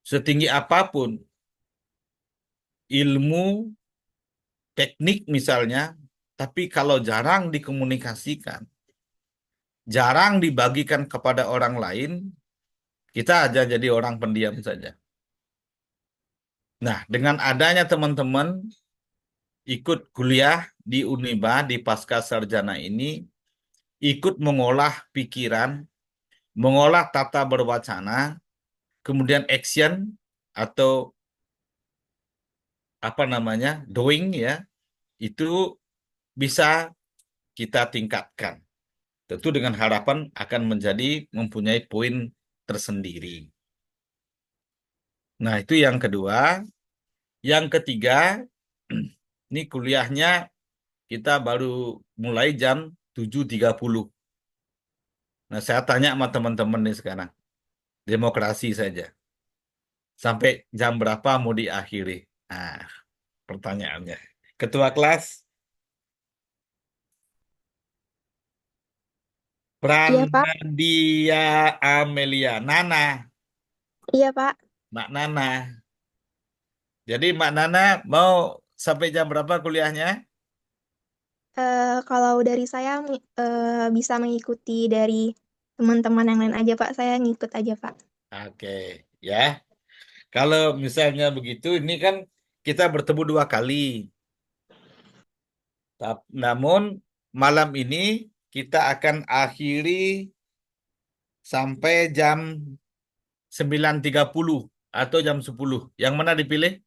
setinggi apapun ilmu teknik misalnya, tapi kalau jarang dikomunikasikan, jarang dibagikan kepada orang lain, kita aja jadi orang pendiam saja. Nah, dengan adanya teman-teman ikut kuliah di Uniba, di Pasca Sarjana ini, ikut mengolah pikiran, mengolah tata berwacana, kemudian action atau apa namanya, doing ya, itu bisa kita tingkatkan. Tentu dengan harapan akan mempunyai poin tersendiri. Nah, itu yang kedua. Yang ketiga, ini kuliahnya kita baru mulai jam 7.30. Nah, saya tanya sama teman-teman nih sekarang. Demokrasi saja. Sampai jam berapa mau diakhiri? Nah, pertanyaannya. Ketua kelas, Iya, Pak. Prandia Amelia. Nana, Iya, Pak. Mbak Nana. Jadi Mbak Nana mau sampai jam berapa kuliahnya? Kalau dari saya bisa mengikuti dari teman-teman yang lain aja, Pak. Saya ngikut aja, Pak. Oke, ya. Kalau misalnya begitu, ini kan kita bertemu 2 kali. Namun malam ini kita akan akhiri sampai jam 9.30 atau jam 10. Yang mana dipilih?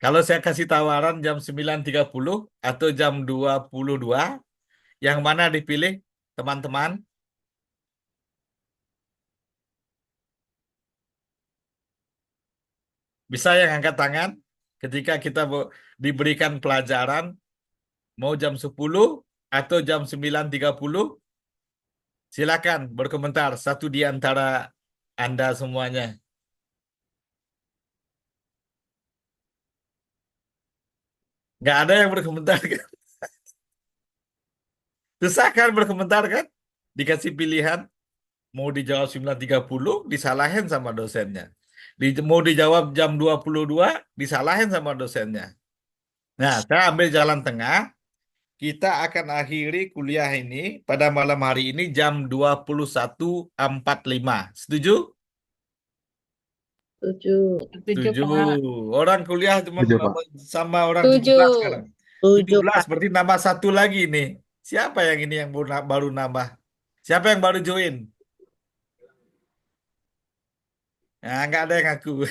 Kalau saya kasih tawaran jam 9.30 atau jam 22, yang mana dipilih, teman-teman? Bisa yang angkat tangan ketika kita diberikan pelajaran mau jam 10 atau jam 9.30? Silakan berkomentar satu di antara Anda semuanya. Nggak ada yang berkomentar kan? Susah kan berkomentar kan? Dikasih pilihan, mau dijawab 9.30, disalahin sama dosennya. Mau dijawab jam 22, disalahin sama dosennya. Nah, saya ambil jalan tengah. Kita akan akhiri kuliah ini pada malam hari ini jam 21.45. Setuju? Tujuh. Tujuh, Setuju. Pak. Orang kuliah cuma Setuju, Pak. sama orang 17 Tujuh. sekarang. tujuh Tujuh, belas Pak. berarti nambah satu lagi nih. Siapa yang ini yang baru nambah? Siapa yang baru join? Nah, nggak ada yang ngaku.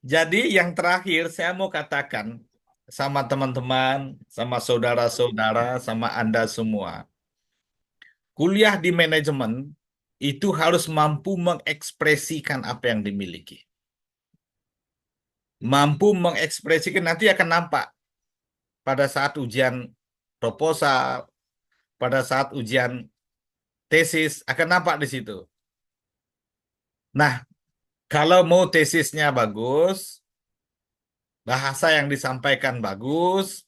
Jadi yang terakhir saya mau katakan sama teman-teman, sama saudara-saudara, sama Anda semua. Kuliah di manajemen itu harus mampu mengekspresikan apa yang dimiliki. Mampu mengekspresikan nanti akan nampak pada saat ujian proposal, pada saat ujian tesis akan nampak di situ. Nah, kalau mau tesisnya bagus, bahasa yang disampaikan bagus,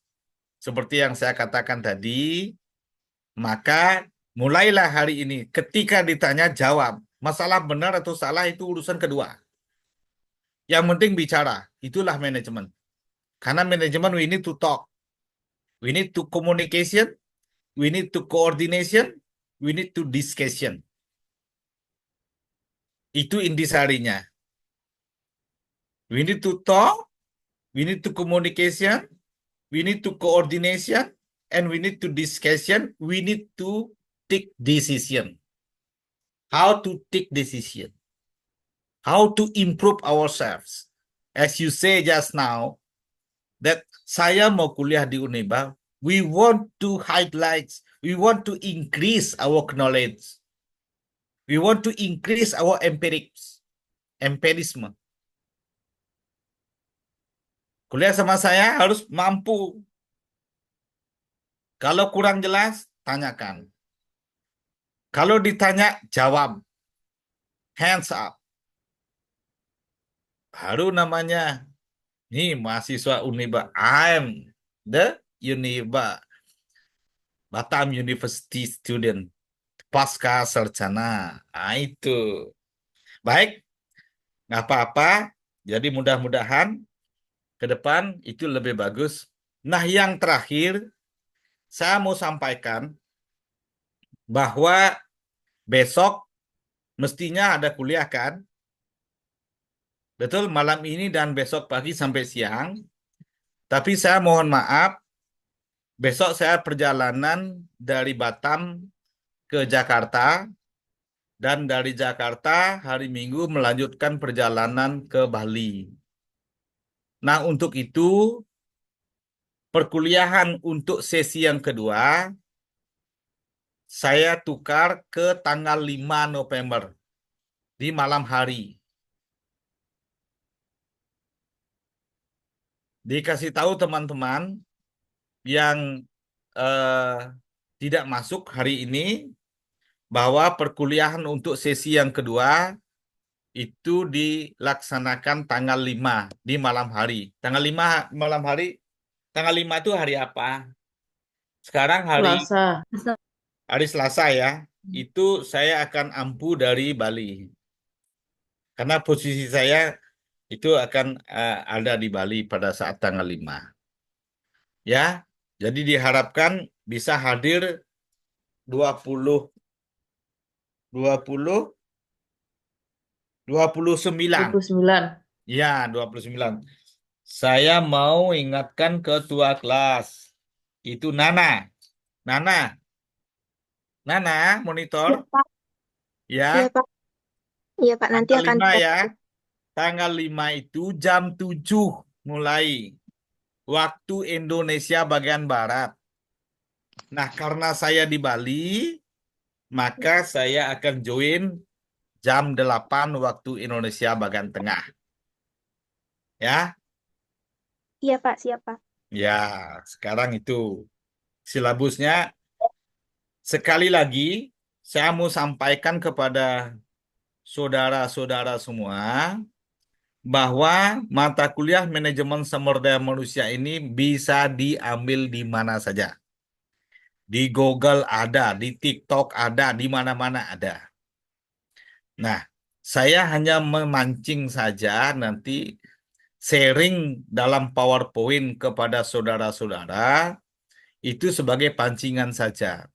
seperti yang saya katakan tadi, maka mulailah hari ini. Ketika ditanya, jawab. Masalah benar atau salah itu urusan kedua. Yang penting bicara. Itulah manajemen. Karena manajemen we need to talk. We need to communication. We need to coordination. We need to discussion. Itu intisarinya. We need to talk. We need to communication. We need to coordination. And we need to discussion. We need to take decision. How to take decision. How to improve ourselves. As you say just now, that saya mau kuliah di Uniba, we want to highlight, we want to increase our knowledge. We want to increase our empirisme. Kuliah sama saya harus mampu. Kalau kurang jelas, tanyakan. Kalau ditanya, jawab. Hands up. Baru namanya, nih mahasiswa Uniba. I'm the Uniba Batam University student. pasca sarjana. Nah, itu. Baik, nggak apa-apa. Jadi mudah-mudahan ke depan itu lebih bagus. Nah, yang terakhir, saya mau sampaikan bahwa besok mestinya ada kuliah kan? Betul, malam ini dan besok pagi sampai siang. Tapi saya mohon maaf, besok saya perjalanan dari Batam ke Jakarta dan dari Jakarta hari Minggu melanjutkan perjalanan ke Bali. Nah, untuk itu perkuliahan untuk sesi yang kedua saya tukar ke tanggal 5 November di malam hari. Dikasih tahu teman-teman yang eh, tidak masuk hari ini bahwa perkuliahan untuk sesi yang kedua itu dilaksanakan tanggal 5 di malam hari. Tanggal 5 malam hari, tanggal 5 itu hari apa? Sekarang Selasa. hari Selasa ya. Itu saya akan ampu dari Bali. Karena posisi saya itu akan ada di Bali pada saat tanggal 5. Ya, jadi diharapkan bisa hadir 20 20 29. 29. Ya, 29. Saya mau ingatkan ketua kelas. Itu Nana. Nana, Nana, Iya, monitor. Pak. Iya, Ya, Pak. Iya, Pak. Nanti tanggal akan 5 kita ya. Tanggal 5 itu jam 7 mulai. Waktu Indonesia bagian Barat. Nah, karena saya di Bali, maka saya akan join jam 8 waktu Indonesia bagian tengah. Ya, Iya, Pak. Siap, Pak. ya, sekarang itu silabusnya. Sekali lagi, saya mau sampaikan kepada saudara-saudara semua bahwa mata kuliah manajemen sumber daya manusia ini bisa diambil di mana saja. Di Google ada, di TikTok ada, di mana-mana ada. Nah, saya hanya memancing saja nanti sharing dalam PowerPoint kepada saudara-saudara itu sebagai pancingan saja.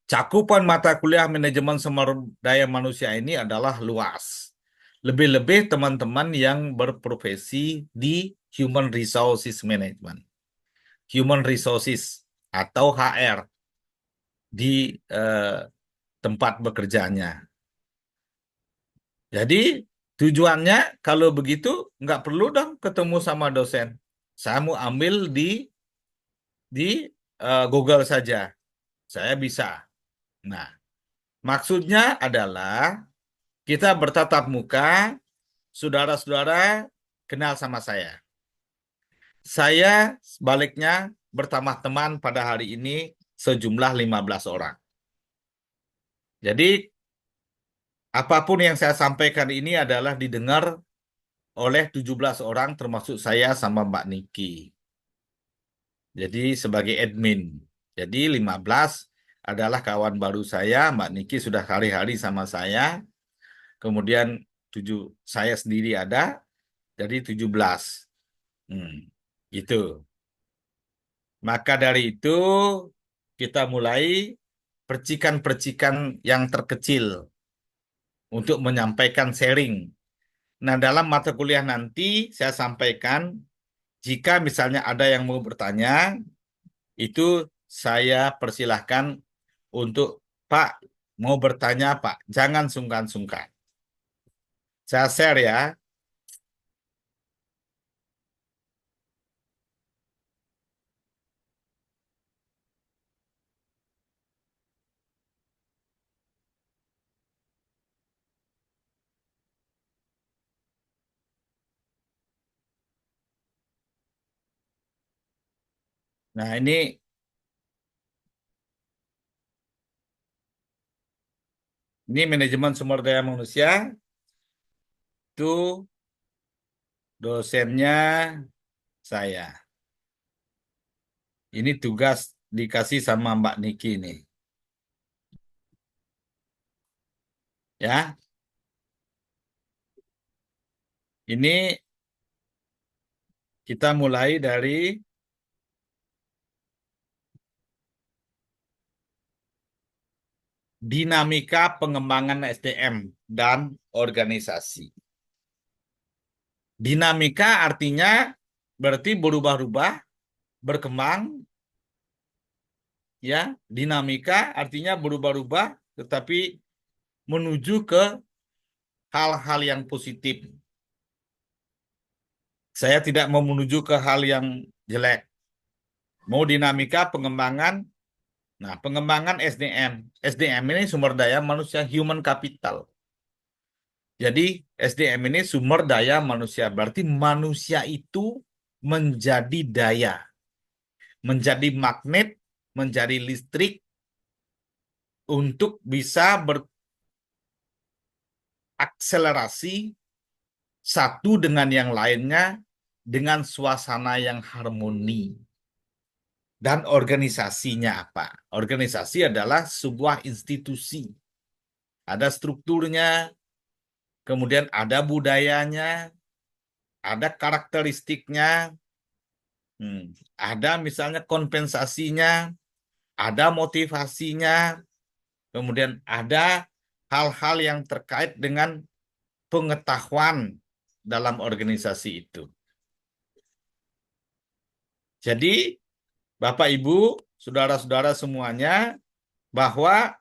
Cakupan mata kuliah manajemen sumber daya manusia ini adalah luas. Lebih-lebih teman-teman yang berprofesi di Human Resources Management, Human Resources atau HR di tempat bekerjanya. Jadi tujuannya kalau begitu nggak perlu dong ketemu sama dosen. Saya mau ambil di Google saja. Saya bisa. Nah, maksudnya adalah kita bertatap muka, saudara-saudara kenal sama saya. Saya sebaliknya bertambah teman pada hari ini sejumlah 15 orang. Jadi apapun yang saya sampaikan ini adalah didengar oleh 17 orang termasuk saya sama Mbak Niki. Jadi sebagai admin. Jadi 15 adalah kawan baru saya, Mbak Niki sudah hari-hari sama saya. Kemudian 7 saya sendiri ada, jadi 17. Hmm, gitu. Maka dari itu kita mulai percikan-percikan yang terkecil untuk menyampaikan sharing. Nah, dalam mata kuliah nanti saya sampaikan jika misalnya ada yang mau bertanya, itu saya persilahkan untuk Pak mau bertanya Pak, jangan sungkan-sungkan. Saya share ya. Nah, ini manajemen sumber daya manusia itu dosennya saya. Ini tugas dikasih sama Mbak Niki nih. Ya, ini kita mulai dari dinamika pengembangan SDM dan organisasi. Dinamika artinya berarti berubah-ubah, berkembang, ya. Dinamika artinya berubah-ubah, tetapi menuju ke hal-hal yang positif. Saya tidak mau menuju ke hal yang jelek. Mau dinamika pengembangan. Nah, pengembangan SDM. SDM ini sumber daya manusia, human capital. Jadi SDM ini sumber daya manusia. Berarti manusia itu menjadi daya, menjadi magnet, menjadi listrik untuk bisa berakselerasi satu dengan yang lainnya dengan suasana yang harmoni. Dan organisasinya apa? Organisasi adalah sebuah institusi. Ada strukturnya, kemudian ada budayanya, ada karakteristiknya, ada misalnya kompensasinya, ada motivasinya, kemudian ada hal-hal yang terkait dengan pengetahuan dalam organisasi itu. Jadi, Bapak, Ibu, saudara-saudara semuanya, bahwa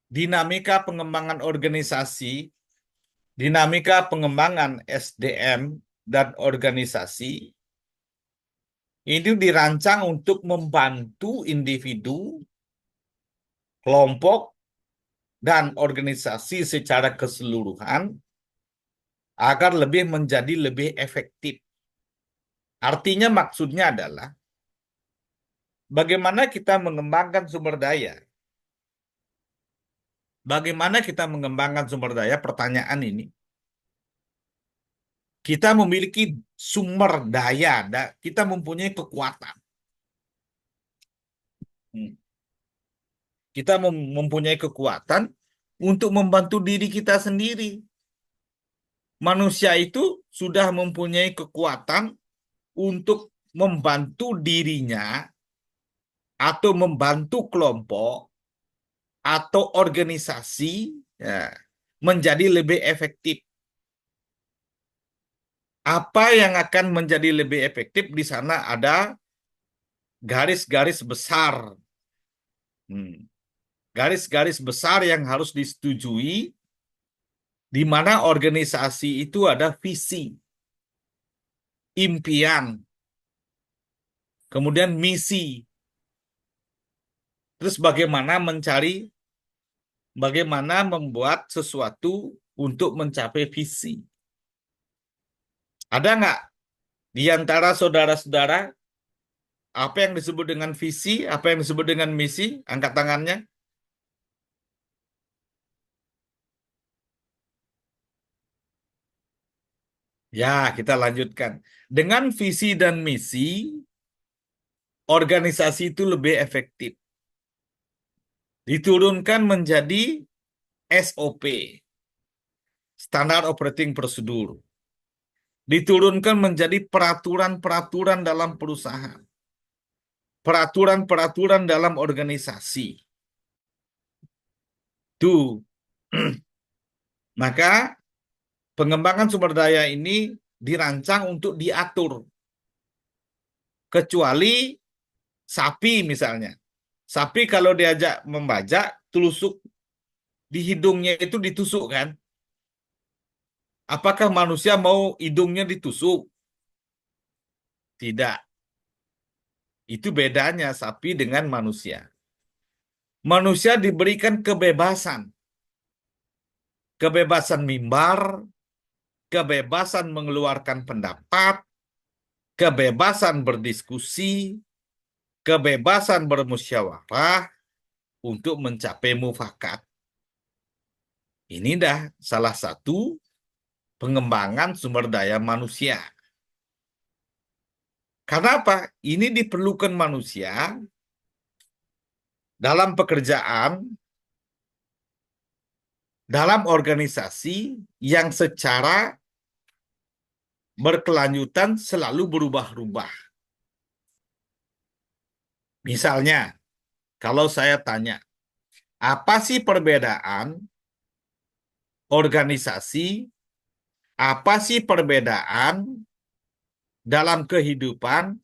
dinamika pengembangan organisasi, dinamika pengembangan SDM dan organisasi ini dirancang untuk membantu individu, kelompok, dan organisasi secara keseluruhan agar menjadi lebih efektif. Artinya maksudnya adalah bagaimana kita mengembangkan sumber daya. Bagaimana kita mengembangkan sumber daya? Pertanyaan ini. Kita memiliki sumber daya, kita mempunyai kekuatan. Kita mempunyai kekuatan untuk membantu diri kita sendiri. Manusia itu sudah mempunyai kekuatan untuk membantu dirinya atau membantu kelompok atau organisasi, ya, menjadi lebih efektif. Apa yang akan menjadi lebih efektif? Di sana ada garis-garis besar. Garis-garis besar yang harus disetujui, di mana organisasi itu ada visi, impian, kemudian misi. Terus bagaimana membuat sesuatu untuk mencapai visi. Ada nggak di antara saudara-saudara apa yang disebut dengan visi, apa yang disebut dengan misi? Angkat tangannya. Ya, kita lanjutkan. Dengan visi dan misi, organisasi itu lebih efektif. Diturunkan menjadi SOP, Standard Operating Procedure. Diturunkan menjadi peraturan-peraturan dalam perusahaan. Peraturan-peraturan dalam organisasi. Tuh. Maka pengembangan sumber daya ini dirancang untuk diatur. Kecuali sapi misalnya. Sapi kalau diajak membajak, telusuk di hidungnya itu ditusuk kan? Apakah manusia mau hidungnya ditusuk? Tidak. Itu bedanya sapi dengan manusia. Manusia diberikan kebebasan. Kebebasan mimbar, kebebasan mengeluarkan pendapat, kebebasan berdiskusi, kebebasan bermusyawarah untuk mencapai mufakat. Ini dah salah satu pengembangan sumber daya manusia. Karena apa? Ini diperlukan manusia dalam pekerjaan dalam organisasi yang secara berkelanjutan selalu berubah-ubah. Misalnya, kalau saya tanya, apa sih perbedaan organisasi? Apa sih perbedaan dalam kehidupan?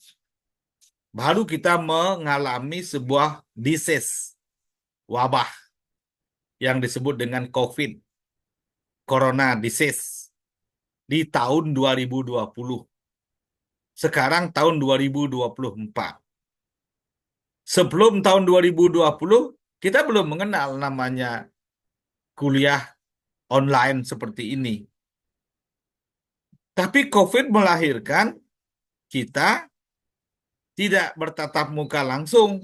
Baru kita mengalami sebuah disease, wabah yang disebut dengan COVID, Corona disease, di tahun 2020. Sekarang tahun 2024. Sebelum tahun 2020, kita belum mengenal namanya kuliah online seperti ini. Tapi COVID melahirkan kita tidak bertatap muka langsung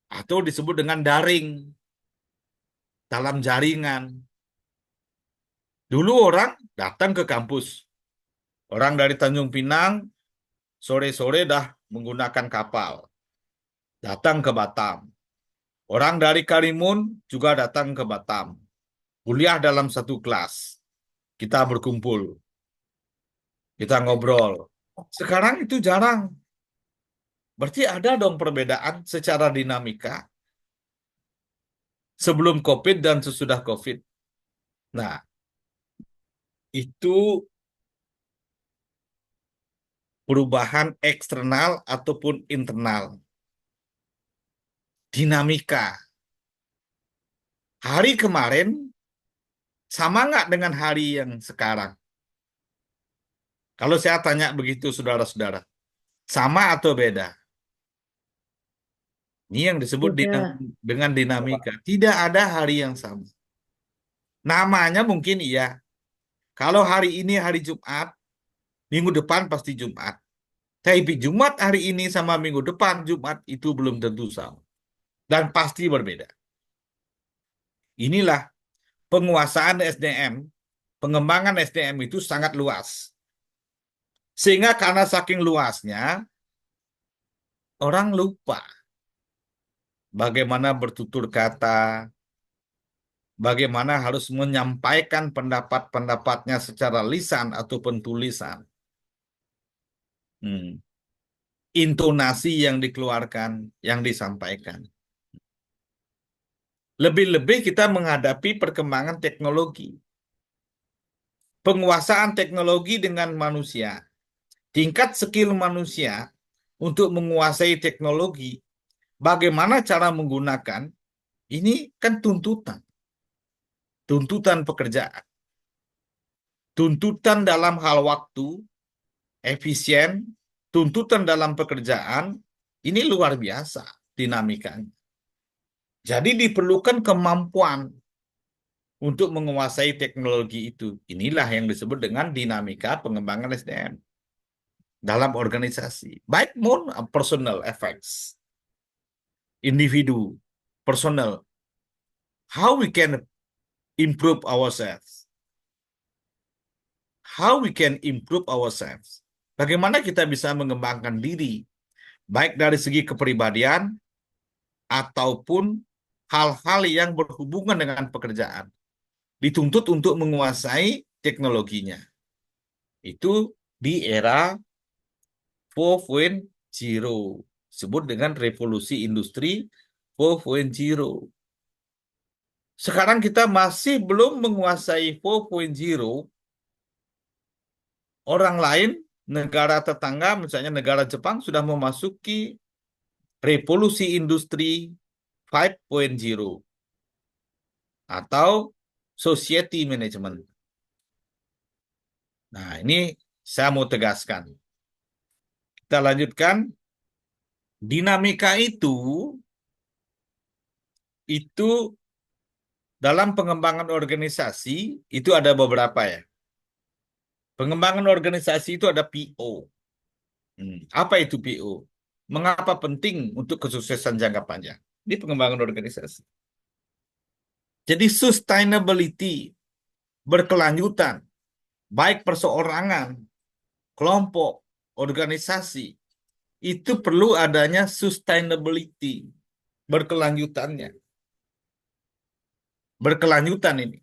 atau disebut dengan daring dalam jaringan. Dulu orang datang ke kampus. Orang dari Tanjung Pinang sore-sore dah menggunakan kapal datang ke Batam. Orang dari Karimun juga datang ke Batam. Kuliah dalam satu kelas. Kita berkumpul, kita ngobrol. Sekarang itu jarang. Berarti ada dong perbedaan secara dinamika sebelum COVID dan sesudah COVID. Nah, itu perubahan eksternal ataupun internal. Dinamika. Hari kemarin sama nggak dengan hari yang sekarang? Kalau saya tanya begitu, saudara-saudara, sama atau beda? Ini yang disebut Beda. dengan dinamika. Tidak ada hari yang sama. Namanya mungkin iya. Kalau hari ini hari Jumat, minggu depan pasti Jumat. Tapi Jumat hari ini sama minggu depan Jumat itu belum tentu sama. Dan pasti berbeda. Inilah penguasaan SDM, pengembangan SDM itu sangat luas. Sehingga karena saking luasnya, orang lupa bagaimana bertutur kata, bagaimana harus menyampaikan pendapat-pendapatnya secara lisan ataupun tulisan. Hmm. Intonasi yang dikeluarkan, yang disampaikan. Lebih-lebih kita menghadapi perkembangan teknologi. Penguasaan teknologi dengan manusia. Tingkat skill manusia untuk menguasai teknologi, bagaimana cara menggunakan, ini kan tuntutan. Tuntutan pekerjaan. Tuntutan dalam hal waktu, efisien, tuntutan dalam pekerjaan, ini luar biasa dinamikanya. Jadi diperlukan kemampuan untuk menguasai teknologi itu. Inilah yang disebut dengan dinamika pengembangan SDM dalam organisasi. Baik maupun personal effects, individu, personal. How we can improve ourselves? How we can improve ourselves? Bagaimana kita bisa mengembangkan diri, baik dari segi kepribadian ataupun hal-hal yang berhubungan dengan pekerjaan. Dituntut untuk menguasai teknologinya. Itu di era 4.0, disebut dengan revolusi industri 4.0. Sekarang kita masih belum menguasai 4.0. Orang lain, negara tetangga, misalnya negara Jepang sudah memasuki revolusi industri 5.0 atau society management. Nah, ini saya mau tegaskan. Kita lanjutkan. Dinamika itu dalam pengembangan organisasi itu ada beberapa ya. Pengembangan organisasi itu ada PO. Apa itu PO? Mengapa penting untuk kesuksesan jangka panjang? Ini pengembangan organisasi. Jadi sustainability, berkelanjutan, baik perseorangan, kelompok, organisasi, itu perlu adanya sustainability, berkelanjutannya. berkelanjutan ini.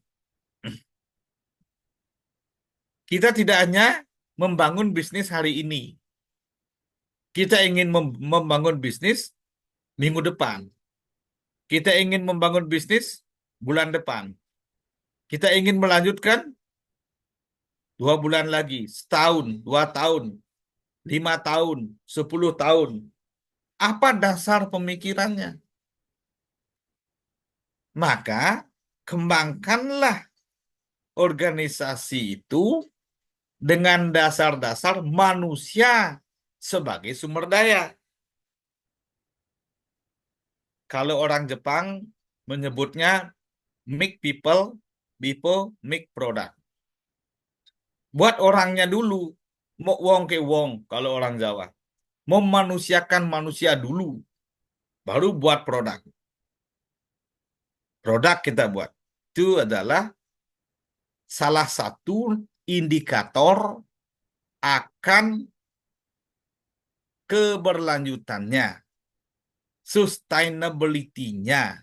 Kita tidak hanya membangun bisnis hari ini. Kita ingin membangun bisnis minggu depan. Kita ingin membangun bisnis bulan depan. Kita ingin melanjutkan 2 bulan lagi, setahun, 2 tahun, 5 tahun, 10 tahun. Apa dasar pemikirannya? Maka kembangkanlah organisasi itu dengan dasar-dasar manusia sebagai sumber daya. Kalau orang Jepang menyebutnya make people, people make product. Buat orangnya dulu, mau wong ke wong kalau orang Jawa. Memanusiakan manusia dulu, baru buat produk. Produk kita buat. Itu adalah salah satu indikator akan keberlanjutannya, sustainability-nya.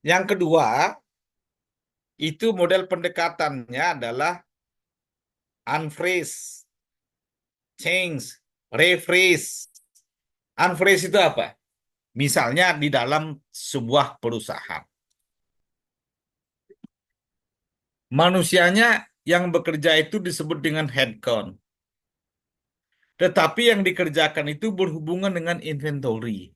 Yang kedua, itu model pendekatannya adalah unfreeze, change, refreeze. Unfreeze itu apa? Misalnya di dalam sebuah perusahaan. Manusianya yang bekerja itu disebut dengan headcount. Tetapi yang dikerjakan itu berhubungan dengan inventory.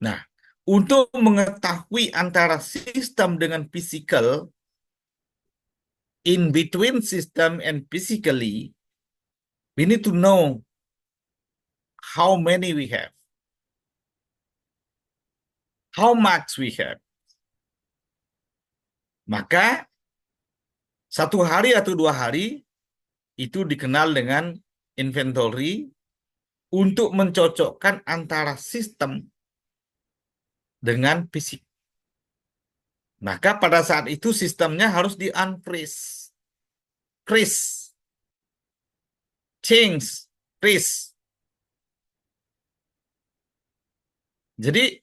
Nah, untuk mengetahui antara sistem dengan physical, in between system and physically, we need to know how many we have, how much we have. Maka 1 hari atau 2 hari itu dikenal dengan inventory untuk mencocokkan antara sistem dengan fisik. Maka pada saat itu sistemnya harus di-unfreeze, freeze, change, freeze. Jadi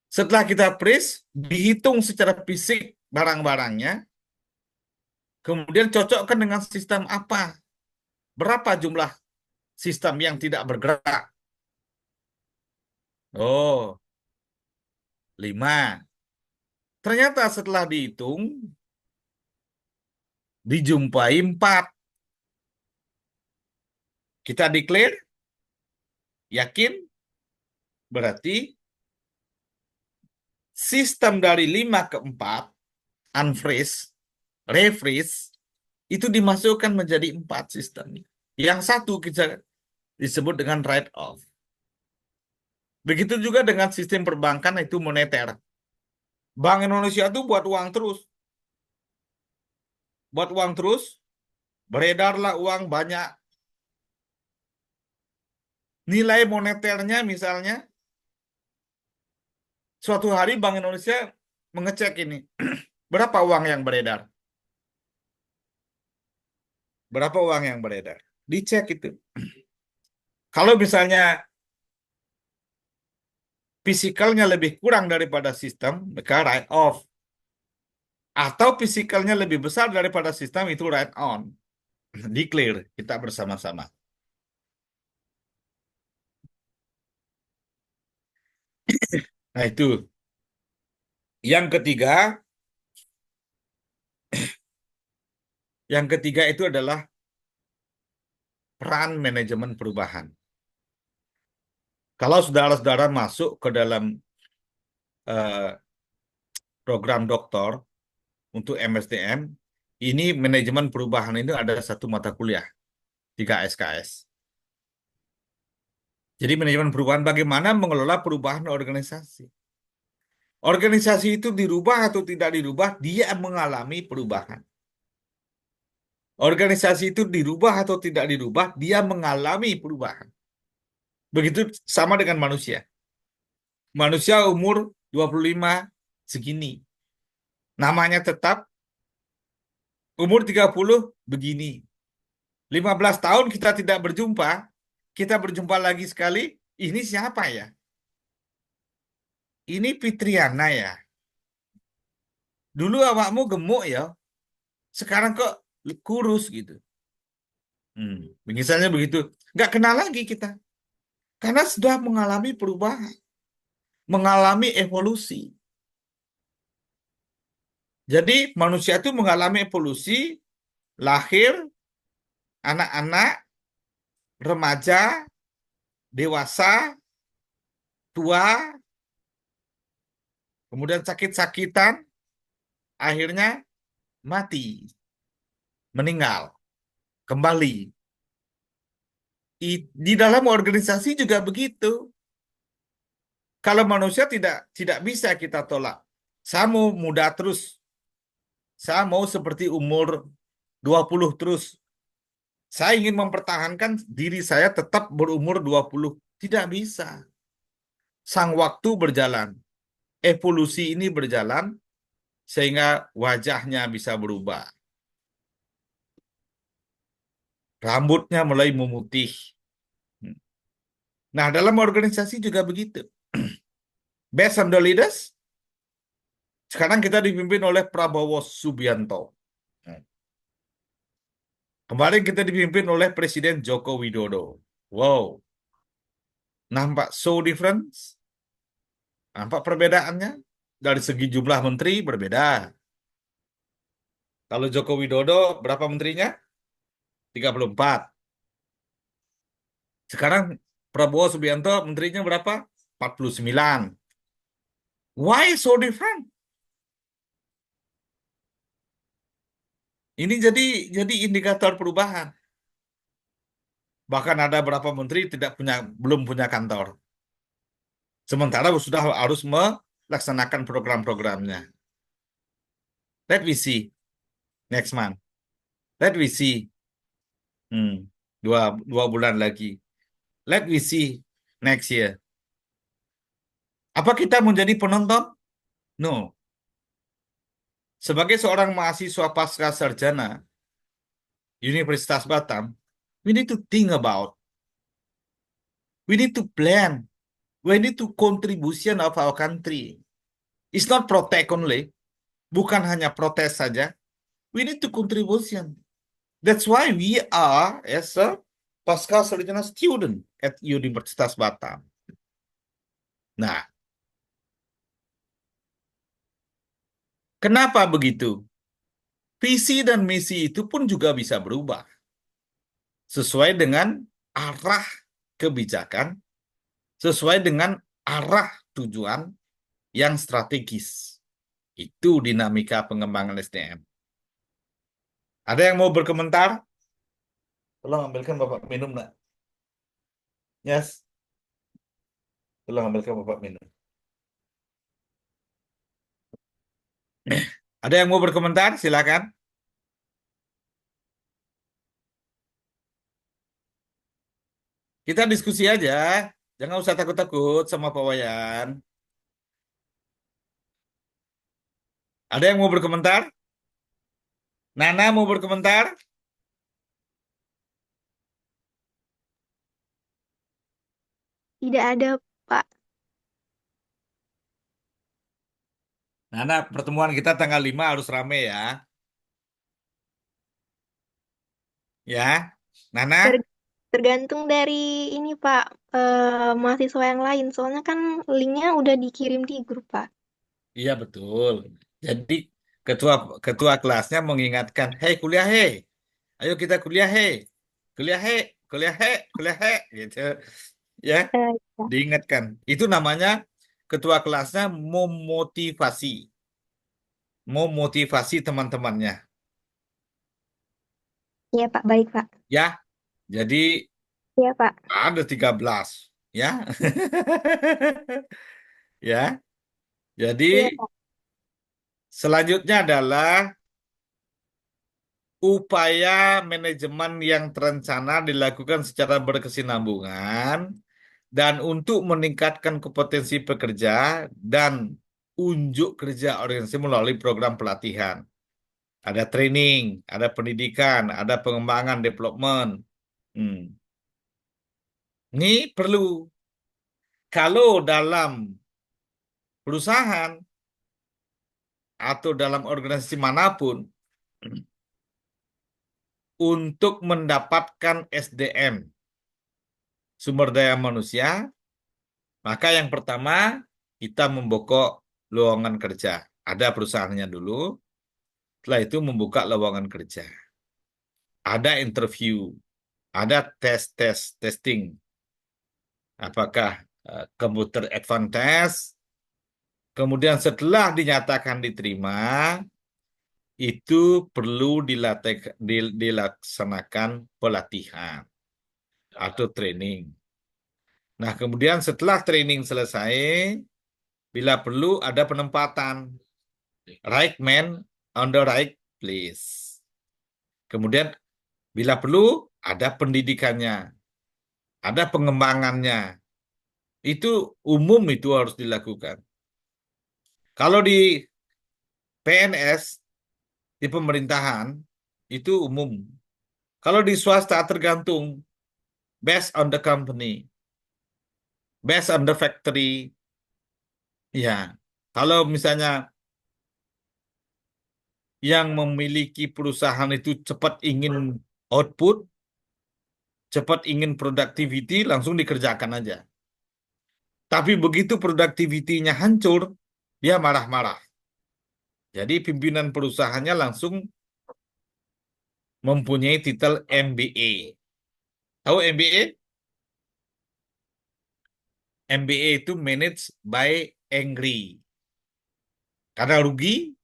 setelah kita freeze, dihitung secara fisik barang-barangnya, kemudian cocokkan dengan sistem apa. Berapa jumlah sistem yang tidak bergerak? Oh, 5. Ternyata setelah dihitung, dijumpai 4. Kita declare, yakin, berarti sistem dari 5 ke 4, unfreeze, refreeze, itu dimasukkan menjadi 4 sistem. Yang satu kita disebut dengan write off. Begitu juga dengan sistem perbankan itu moneter. Bank Indonesia itu buat uang terus. Buat uang terus, beredarlah uang banyak. Nilai moneternya misalnya, suatu hari Bank Indonesia mengecek ini. Berapa uang yang beredar? Berapa uang yang beredar? Dicek itu. Kalau misalnya fisikalnya lebih kurang daripada sistem, maka write off. Atau fisikalnya lebih besar daripada sistem, itu write on. Declare, kita bersama-sama. Nah itu. Yang ketiga itu adalah peran manajemen perubahan. Kalau saudara-saudara masuk ke dalam program doktor untuk MSDM, ini manajemen perubahan ini ada satu mata kuliah, 3 SKS. Jadi manajemen perubahan bagaimana mengelola perubahan organisasi. Organisasi itu dirubah atau tidak dirubah, dia mengalami perubahan. Organisasi itu dirubah atau tidak dirubah, dia mengalami perubahan. Begitu sama dengan manusia. Manusia umur 25 segini. Namanya tetap, umur 30 begini. 15 tahun kita tidak berjumpa, kita berjumpa lagi sekali, ini siapa ya? ini Fitriana ya. Dulu awakmu gemuk ya, sekarang kok kurus gitu. Misalnya begitu. Nggak kenal lagi kita. Karena sudah mengalami perubahan, mengalami evolusi. Jadi manusia itu mengalami evolusi, lahir, anak-anak, remaja, dewasa, tua, kemudian sakit-sakitan, akhirnya mati, meninggal, kembali. Di dalam organisasi juga begitu. Kalau manusia tidak bisa kita tolak. Saya mau muda terus. Saya mau seperti umur 20 terus. Saya ingin mempertahankan diri saya tetap berumur 20. Tidak bisa. Sang waktu berjalan. Evolusi ini berjalan sehingga wajahnya bisa berubah. Rambutnya mulai memutih. Nah, dalam organisasi juga begitu. Based on the leaders, sekarang kita dipimpin oleh Prabowo Subianto. Kemarin kita dipimpin oleh Presiden Joko Widodo. Wow, nampak so difference? Nampak perbedaannya? Dari segi jumlah menteri berbeda. Kalau Joko Widodo, berapa menterinya? 34. Sekarang Prabowo Subianto, menterinya berapa? 49. Why so different? Ini jadi indikator perubahan. Bahkan ada beberapa menteri belum punya kantor. Sementara sudah harus melaksanakan program-programnya. Let we see next month. Let we see. Hmm, dua bulan lagi. Let we see next year. Apa kita menjadi penonton? No. Sebagai seorang mahasiswa pasca sarjana Universitas Batam, we need to think about, we need to plan, we need to contribution of our country. It's not protect only, bukan hanya protes saja. We need to contribution. That's why we are as a pasca sarjana student at Universitas Batam. Nah, kenapa begitu? Visi dan misi itu pun juga bisa berubah sesuai dengan arah kebijakan, sesuai dengan arah tujuan yang strategis. Itu dinamika pengembangan SDM. Ada yang mau berkomentar? Tolong ambilkan Bapak minum, nak. Yes. Tolong ambilkan Bapak minum. Ada yang mau berkomentar? Silakan. Kita diskusi aja. Jangan usah takut-takut sama Pak Wayan. Ada yang mau berkomentar? Nana mau berkomentar? Tidak ada, Pak. Nana, pertemuan kita tanggal 5 harus rame ya. Ya. Nana? Ter- Tergantung dari ini, Pak, mahasiswa yang lain. Soalnya kan linknya udah dikirim di grup, Pak. Iya betul. Jadi ketua ketua kelasnya mengingatkan, "Hei kuliah, hei. Ayo kita kuliah, hei. Kuliah, hei. Kuliah, hei. Kuliah, hei." Gitu. Ya, Ya. diingatkan. Itu namanya ketua kelasnya memotivasi teman-temannya. Iya, Pak. Baik, Pak. Ya, jadi Iya, Pak. ada 13. Ya. Ya. Jadi Iya, Pak. selanjutnya adalah upaya manajemen yang terencana dilakukan secara berkesinambungan dan untuk meningkatkan kompetensi pekerja dan unjuk kerja organisasi melalui program pelatihan. Ada training, ada pendidikan, ada pengembangan, development. Hmm. Ini perlu. Kalau dalam perusahaan atau dalam organisasi manapun untuk mendapatkan SDM, sumber daya manusia, maka yang pertama kita membokok lowongan kerja. Ada perusahaannya dulu, setelah itu membuka lowongan kerja. Ada interview, ada testing. Apakah komputer advance test, kemudian setelah dinyatakan diterima, itu perlu dilaksanakan pelatihan atau training. Nah, kemudian setelah training selesai, bila perlu ada penempatan. Right man on the right place. Kemudian bila perlu ada pendidikannya, ada pengembangannya. Itu umum itu harus dilakukan. Kalau di PNS, di pemerintahan, itu umum. Kalau di swasta tergantung, based on the company, based on the factory. Ya, kalau misalnya yang memiliki perusahaan itu cepat ingin output, cepat ingin productivity, langsung dikerjakan aja. Tapi begitu produktivitinya hancur, dia marah-marah. Jadi pimpinan perusahaannya langsung mempunyai titel MBA. Tahu MBA? MBA itu Managed by Angry. Karena rugi,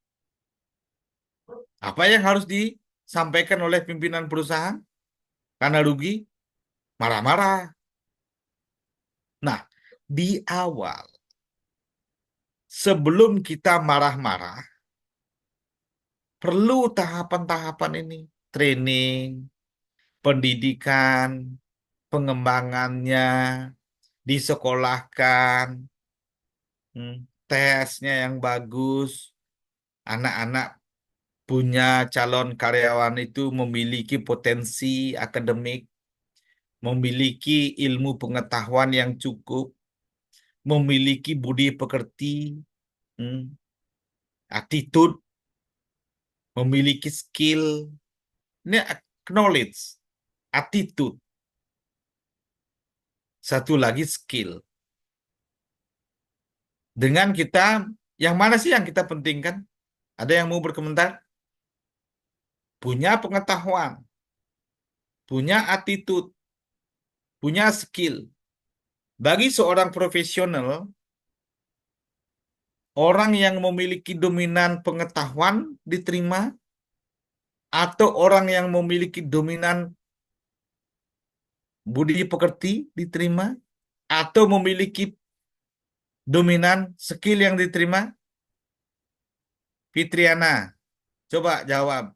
apa yang harus disampaikan oleh pimpinan perusahaan? Karena rugi, marah-marah. Nah, di awal, sebelum kita marah-marah, perlu tahapan-tahapan ini. Training, pendidikan, pengembangannya, disekolahkan, tesnya yang bagus, anak-anak punya calon karyawan itu memiliki potensi akademik, memiliki ilmu pengetahuan yang cukup, memiliki budi pekerti, hmm, attitude, memiliki skill, ini knowledge, attitude, satu lagi skill. Dengan kita, yang mana sih yang kita pentingkan? Ada yang mau berkomentar? Punya pengetahuan, punya attitude, punya skill. Bagi seorang profesional, orang yang memiliki dominan pengetahuan diterima, atau orang yang memiliki dominan budi pekerti diterima, atau memiliki dominan skill yang diterima? Fitriana, coba jawab.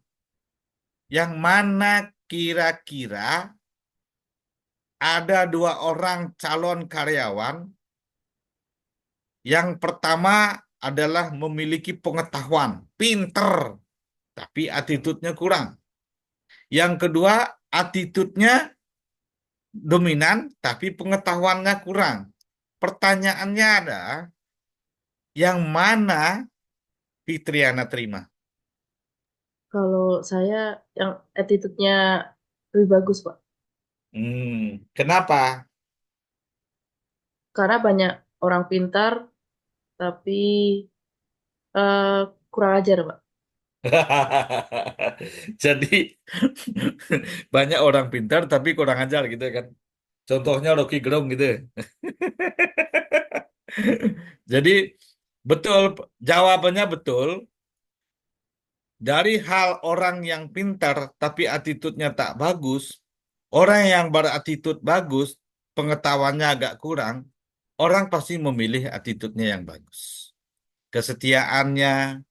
Yang mana kira-kira ada dua orang calon karyawan. Yang pertama adalah memiliki pengetahuan, pinter, tapi attitude-nya kurang. Yang kedua, attitude-nya dominan, tapi pengetahuannya kurang. Pertanyaannya adalah, yang mana Fitriana terima? Kalau saya yang attitude-nya lebih bagus, Pak. Kenapa? Karena banyak orang pintar, tapi eh, kurang ajar, Pak. Jadi banyak orang pintar tapi kurang ajar gitu kan. Contohnya Rocky Gerung gitu. Jadi betul, jawabannya betul. Dari hal orang yang pintar tapi attitude-nya tak bagus, orang yang berattitude bagus, pengetahuannya agak kurang, orang pasti memilih attitude-nya yang bagus. Kesetiaannya,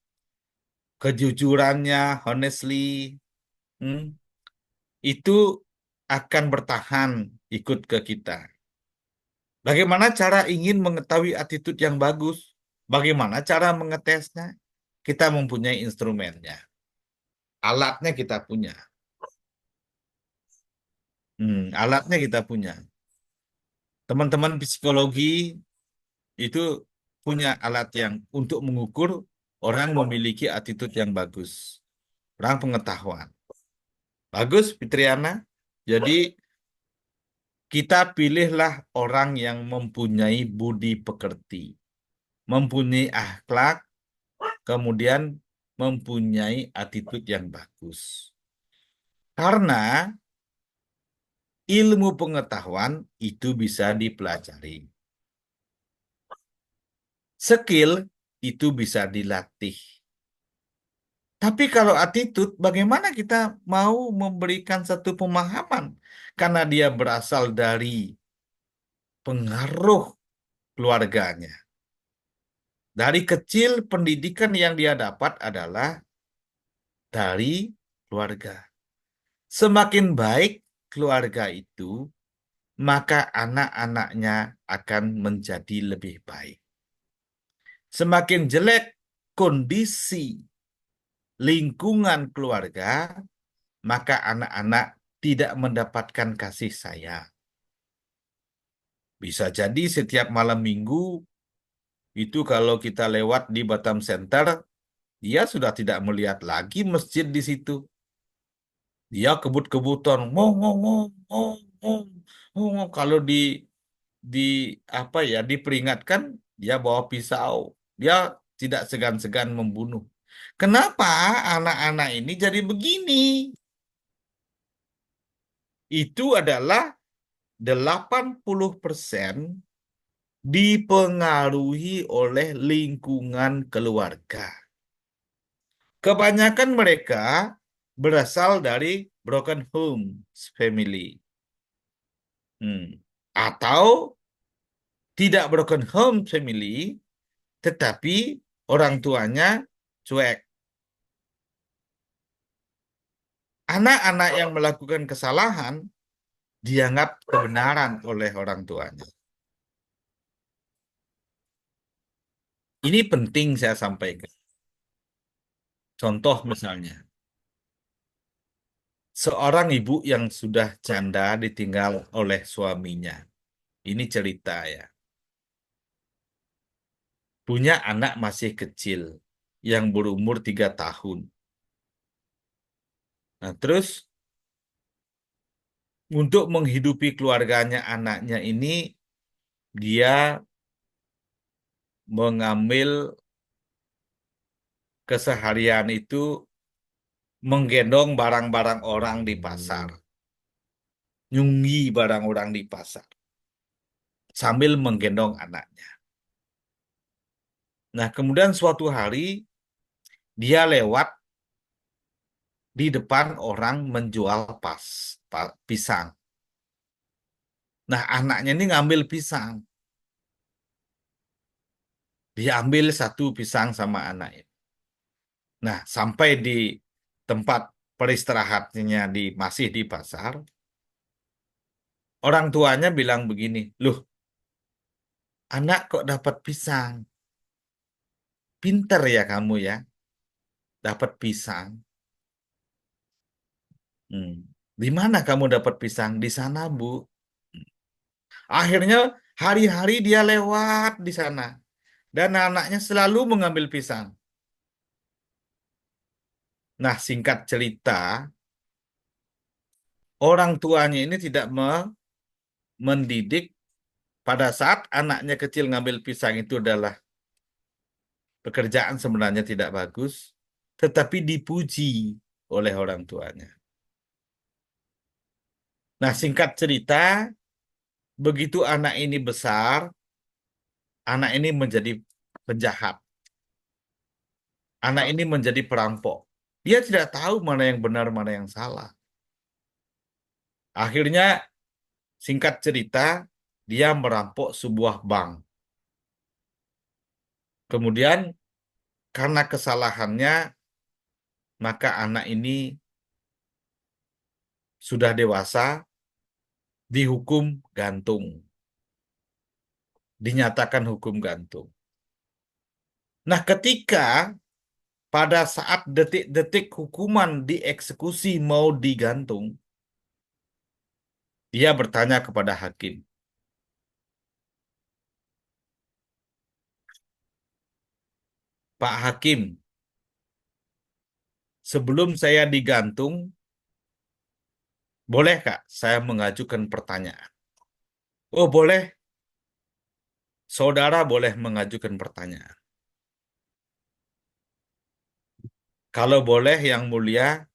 kejujurannya, honestly, hmm, itu akan bertahan ikut ke kita. Bagaimana cara ingin mengetahui attitude yang bagus? Bagaimana cara mengetesnya? Kita mempunyai instrumennya. Alatnya kita punya. Alatnya kita punya. Teman-teman psikologi itu punya alat yang untuk mengukur orang memiliki attitude yang bagus, orang pengetahuan. Bagus, Fitriana. Jadi kita pilihlah orang yang mempunyai budi pekerti, mempunyai akhlak, kemudian mempunyai attitude yang bagus. Karena ilmu pengetahuan itu bisa dipelajari. Skill itu bisa dilatih. Tapi kalau attitude, bagaimana kita mau memberikan satu pemahaman? Karena dia berasal dari pengaruh keluarganya. Dari kecil pendidikan yang dia dapat adalah dari keluarga. Semakin baik keluarga itu, maka anak-anaknya akan menjadi lebih baik. Semakin jelek kondisi lingkungan keluarga, maka anak-anak tidak mendapatkan kasih sayang. Bisa jadi setiap malam minggu, itu kalau kita lewat di Batam Center, dia sudah tidak melihat lagi masjid di situ. Dia kebut-kebutan, ngong, ngong, ngong, ngong, ngong, ngong. Kalau di apa ya diperingatkan, dia bawa pisau. Dia tidak segan-segan membunuh. Kenapa anak-anak ini jadi begini? Itu adalah 80% dipengaruhi oleh lingkungan keluarga. Kebanyakan mereka berasal dari broken home family. Atau tidak broken home family, tetapi orang tuanya cuek. Anak-anak yang melakukan kesalahan dianggap kebenaran oleh orang tuanya. Ini penting saya sampaikan. Contoh misalnya, seorang ibu yang sudah janda ditinggal oleh suaminya. Ini cerita ya. Punya anak masih kecil yang berumur 3 tahun. Nah, terus untuk menghidupi keluarganya anaknya ini, dia mengambil keseharian itu menggendong barang-barang orang di pasar. Nyungi barang orang di pasar. Sambil menggendong anaknya. Nah, kemudian suatu hari dia lewat di depan orang menjual pisang. Nah, anaknya ini ngambil pisang. Dia ambil satu pisang sama anaknya. Nah, sampai di tempat peristirahatnya masih di pasar, orang tuanya bilang begini, "Loh, anak kok dapat pisang? Pinter ya kamu ya, dapat pisang. Hmm. Di mana kamu dapat pisang? Di sana, Bu." Akhirnya hari-hari dia lewat di sana. Dan anaknya selalu mengambil pisang. Nah, singkat cerita, orang tuanya ini tidak mendidik pada saat anaknya kecil ngambil pisang itu adalah pekerjaan sebenarnya tidak bagus, tetapi dipuji oleh orang tuanya. Nah, singkat cerita, begitu anak ini besar, anak ini menjadi penjahat. Anak ini menjadi perampok. Dia tidak tahu mana yang benar, mana yang salah. Akhirnya, singkat cerita, dia merampok sebuah bank. Kemudian, karena kesalahannya, maka anak ini sudah dewasa, dihukum gantung. Dinyatakan hukum gantung. Nah, ketika pada saat detik-detik hukuman dieksekusi mau digantung, dia bertanya kepada hakim, Pak Hakim, sebelum saya digantung, boleh Kak saya mengajukan pertanyaan? Oh boleh, saudara boleh mengajukan pertanyaan. Kalau boleh yang mulia,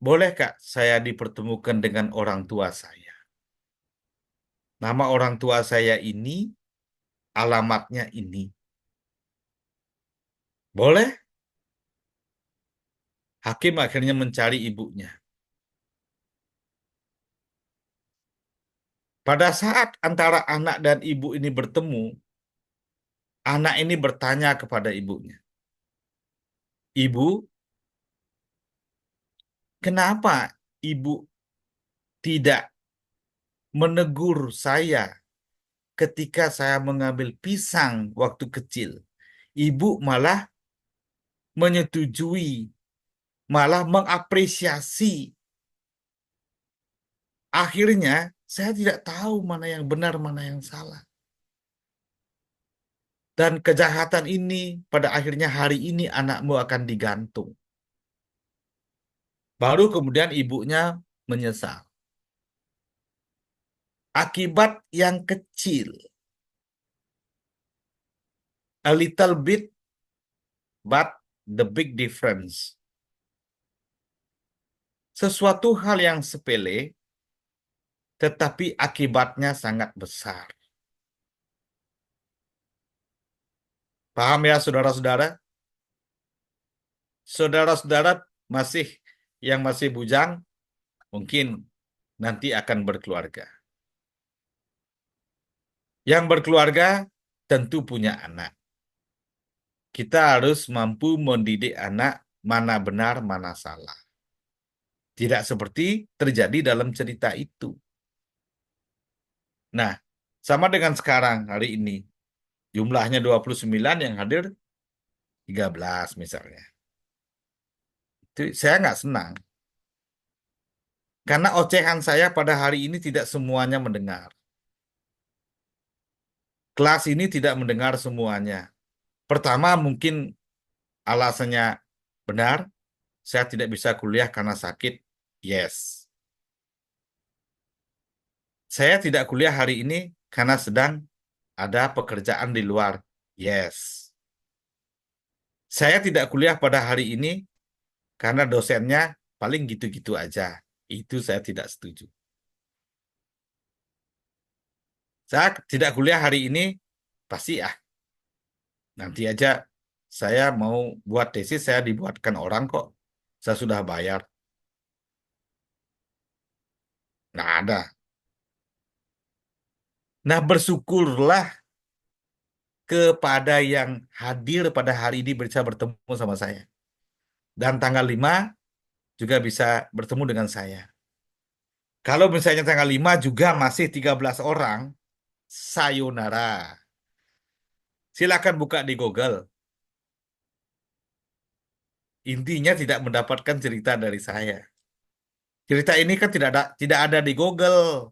boleh Kak saya dipertemukan dengan orang tua saya? Nama orang tua saya ini, alamatnya ini. Boleh? Hakim akhirnya mencari ibunya. Pada saat antara anak dan ibu ini bertemu, anak ini bertanya kepada ibunya, "Ibu, kenapa ibu tidak menegur saya ketika saya mengambil pisang waktu kecil? Ibu malah menyetujui, malah mengapresiasi. Akhirnya saya tidak tahu mana yang benar, mana yang salah. Dan kejahatan ini pada akhirnya hari ini anakmu akan digantung." Baru kemudian ibunya menyesal. Akibat yang kecil, a little bit, but the big difference. Sesuatu hal yang sepele, tetapi akibatnya sangat besar. Paham ya saudara-saudara? Saudara-saudara masih yang masih bujang, mungkin nanti akan berkeluarga. Yang berkeluarga tentu punya anak. Kita harus mampu mendidik anak mana benar, mana salah. Tidak seperti terjadi dalam cerita itu. Nah, sama dengan sekarang hari ini. Jumlahnya 29 yang hadir 13 misalnya. Itu saya nggak senang. Karena ocehan saya pada hari ini tidak semuanya mendengar. Kelas ini tidak mendengar semuanya. Pertama mungkin alasannya benar, saya tidak bisa kuliah karena sakit. Yes. Saya tidak kuliah hari ini karena sedang ada pekerjaan di luar. Yes. Saya tidak kuliah pada hari ini karena dosennya paling gitu-gitu aja. Itu saya tidak setuju. Saya tidak kuliah hari ini, pasti nanti aja saya mau buat tesis, saya dibuatkan orang kok. Saya sudah bayar. Nggak ada. Nah, bersyukurlah kepada yang hadir pada hari ini bisa bertemu sama saya. Dan tanggal 5 juga bisa bertemu dengan saya. Kalau misalnya tanggal 5 juga masih 13 orang, sayonara. Silakan buka di Google. Intinya tidak mendapatkan cerita dari saya. Cerita ini kan tidak ada di Google,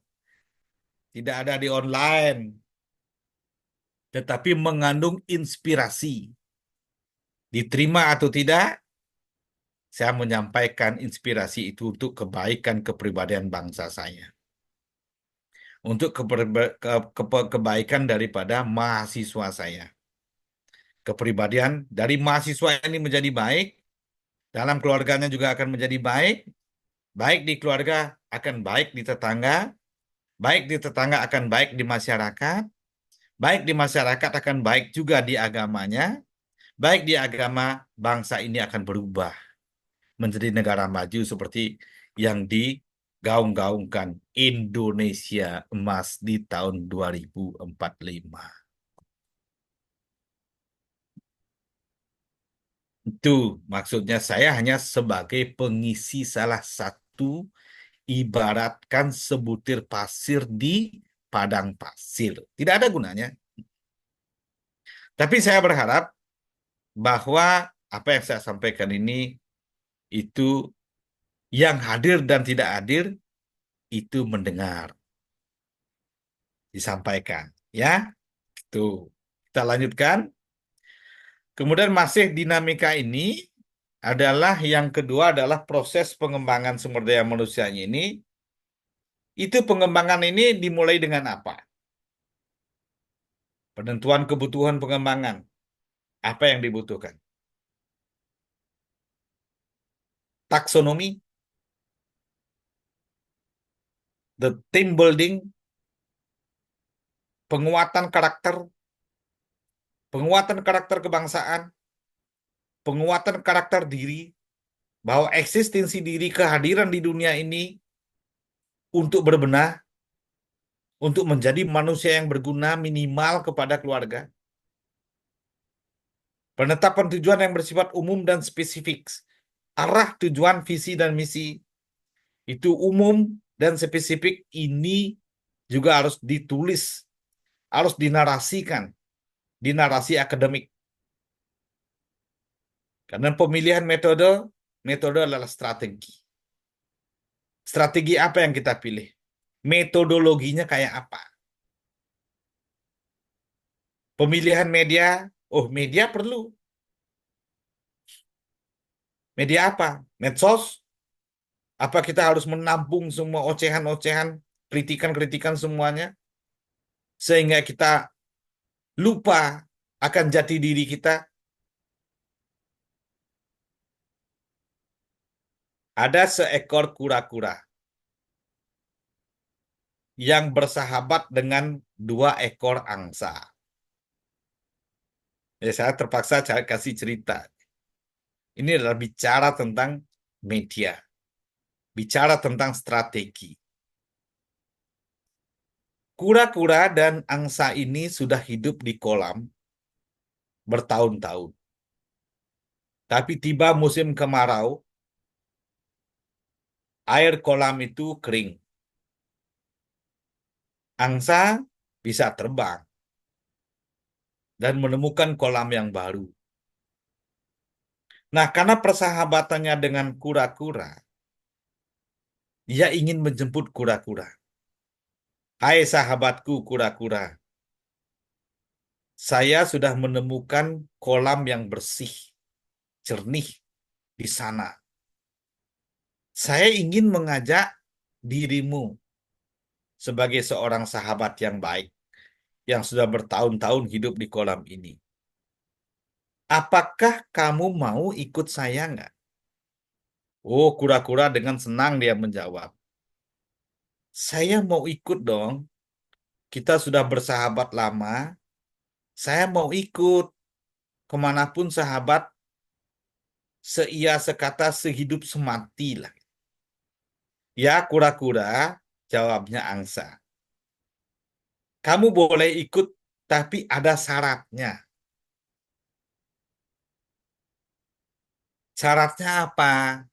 tidak ada di online, tetapi mengandung inspirasi. Diterima atau tidak, saya menyampaikan inspirasi itu untuk kebaikan kepribadian bangsa saya. Untuk kebaikan daripada mahasiswa saya. Kepribadian dari mahasiswa ini menjadi baik, dalam keluarganya juga akan menjadi baik, baik di keluarga akan baik di tetangga, baik di tetangga akan baik di masyarakat, baik di masyarakat akan baik juga di agamanya, baik di agama bangsa ini akan berubah menjadi negara maju seperti yang digaung-gaungkan Indonesia emas di tahun 2045. Itu maksudnya saya hanya sebagai pengisi salah satu ibaratkan sebutir pasir di padang pasir. Tidak ada gunanya. Tapi saya berharap bahwa apa yang saya sampaikan ini itu yang hadir dan tidak hadir itu mendengar, disampaikan. Ya, itu. Kita lanjutkan. Kemudian masih dinamika ini adalah yang kedua adalah proses pengembangan sumber daya manusianya ini. Itu pengembangan ini dimulai dengan apa? Penentuan kebutuhan pengembangan. Apa yang dibutuhkan? Taksonomi, the team building, penguatan karakter kebangsaan, penguatan karakter diri, bahwa eksistensi diri kehadiran di dunia ini untuk berbenah, untuk menjadi manusia yang berguna minimal kepada keluarga. Penetapan tujuan yang bersifat umum dan spesifik. Arah tujuan, visi, dan misi itu umum dan spesifik, ini juga harus ditulis, harus dinarasikan di narasi akademik. Karena pemilihan metode adalah strategi. Strategi apa yang kita pilih? Metodologinya kayak apa? Pemilihan media, oh media perlu. Media apa? Medsos? Apa kita harus menampung semua ocehan-ocehan, kritikan-kritikan semuanya? Sehingga kita lupa akan jati diri kita. Ada seekor kura-kura yang bersahabat dengan 2 ekor angsa. Ya, saya terpaksa kasih cerita. Ini adalah bicara tentang media, bicara tentang strategi. Kura-kura dan angsa ini sudah hidup di kolam bertahun-tahun. Tapi tiba musim kemarau, air kolam itu kering. Angsa bisa terbang dan menemukan kolam yang baru. Nah, karena persahabatannya dengan kura-kura, dia ingin menjemput kura-kura. Hai sahabatku kura-kura, saya sudah menemukan kolam yang bersih, jernih di sana. Saya ingin mengajak dirimu sebagai seorang sahabat yang baik, yang sudah bertahun-tahun hidup di kolam ini. Apakah kamu mau ikut saya nggak? Oh, kura-kura dengan senang dia menjawab. Saya mau ikut dong. Kita sudah bersahabat lama. Saya mau ikut kemanapun sahabat, seia sekata sehidup semati lah. Ya, kura-kura, jawabnya angsa. Kamu boleh ikut, tapi ada syaratnya. Syaratnya apa?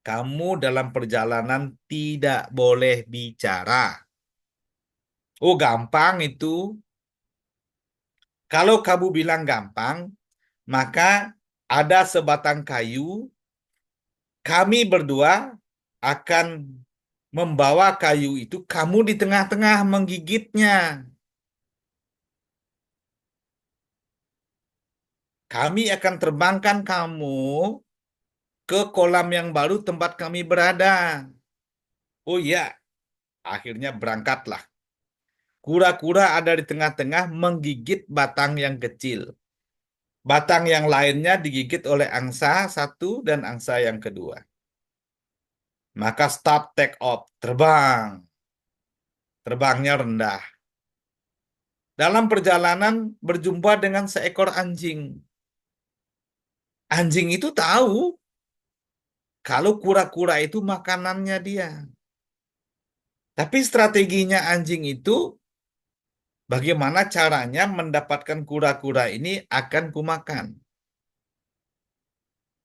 Kamu dalam perjalanan tidak boleh bicara. Oh, gampang itu. Kalau kamu bilang gampang, maka ada sebatang kayu. Kami berdua akan membawa kayu itu, kamu di tengah-tengah menggigitnya. Kami akan terbangkan kamu ke kolam yang baru tempat kami berada. Oh iya, akhirnya berangkatlah. Kura-kura ada di tengah-tengah menggigit batang yang kecil. Batang yang lainnya digigit oleh angsa satu dan angsa yang kedua. Maka start take off, terbang. Terbangnya rendah. Dalam perjalanan berjumpa dengan seekor anjing. Anjing itu tahu kalau kura-kura itu makanannya dia. Tapi strateginya anjing itu, bagaimana caranya mendapatkan kura-kura ini akan kumakan.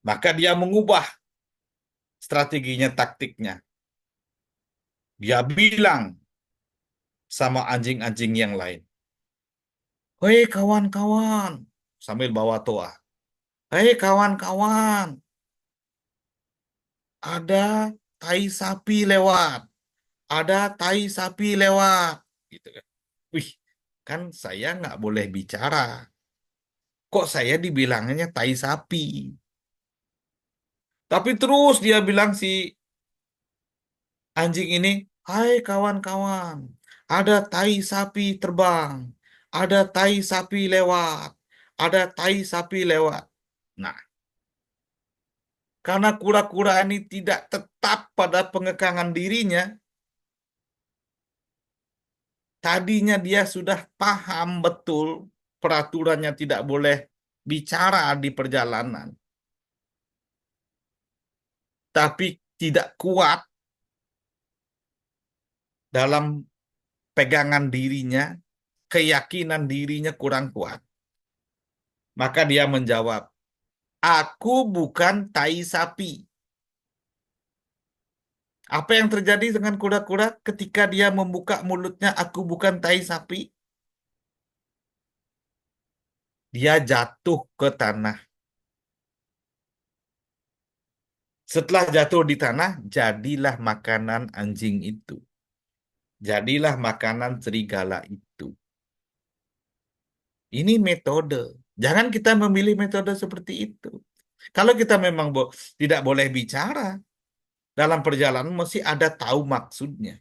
Maka dia mengubah strateginya, taktiknya. Dia bilang sama anjing-anjing yang lain, hei kawan-kawan, sambil bawa toa. Hei kawan-kawan, ada tai sapi lewat. Ada tai sapi lewat. Gitu kan. Wih, kan saya nggak boleh bicara. Kok saya dibilangnya tai sapi? Tapi terus dia bilang si anjing ini, hai kawan-kawan, ada tai sapi terbang, ada tai sapi lewat, ada tai sapi lewat. Nah, karena kura-kura ini tidak tetap pada pengekangan dirinya, tadinya dia sudah paham betul peraturannya tidak boleh bicara di perjalanan, tapi tidak kuat dalam pegangan dirinya, keyakinan dirinya kurang kuat. Maka dia menjawab, aku bukan tai sapi. Apa yang terjadi dengan kura-kura ketika dia membuka mulutnya, aku bukan tai sapi? Dia jatuh ke tanah. Setelah jatuh di tanah, jadilah makanan anjing itu. Jadilah makanan serigala itu. Ini metode. Jangan kita memilih metode seperti itu. Kalau kita memang tidak boleh bicara dalam perjalanan, mesti ada tahu maksudnya.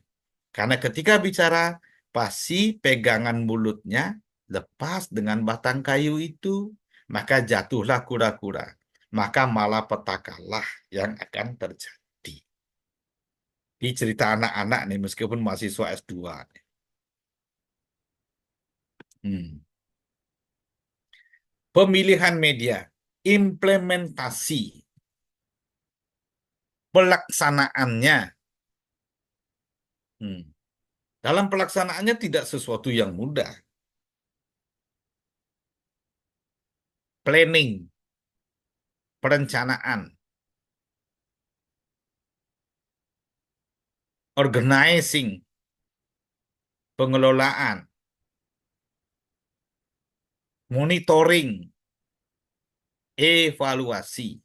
Karena ketika bicara, pasti pegangan mulutnya lepas dengan batang kayu itu, maka jatuhlah kura-kura. Maka malapetakalah yang akan terjadi. Di cerita anak-anak nih, meskipun mahasiswa S2. Hmm. Pemilihan media, implementasi, pelaksanaannya. Hmm. Dalam pelaksanaannya tidak sesuatu yang mudah. Planning, perencanaan, organizing, pengelolaan, monitoring, evaluasi.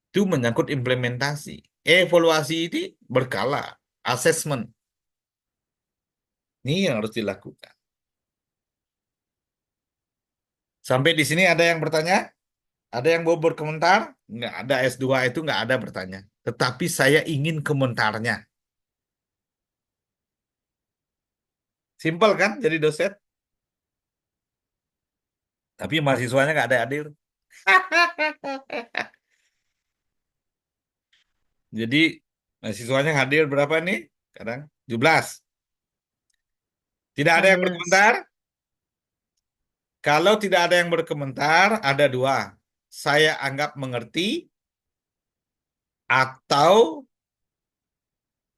Itu menyangkut implementasi. Evaluasi ini berkala, assessment. Ini yang harus dilakukan. Sampai di sini ada yang bertanya? Ada yang mau berkomentar? Nggak ada, S2 itu nggak ada bertanya. Tetapi saya ingin komentarnya. Simpel kan jadi dosen? Tapi mahasiswanya nggak ada hadir. Jadi mahasiswanya hadir berapa nih? Sekarang 17. Tidak ada yang 11. berkomentar? Kalau tidak ada yang berkomentar, ada dua. Saya anggap mengerti atau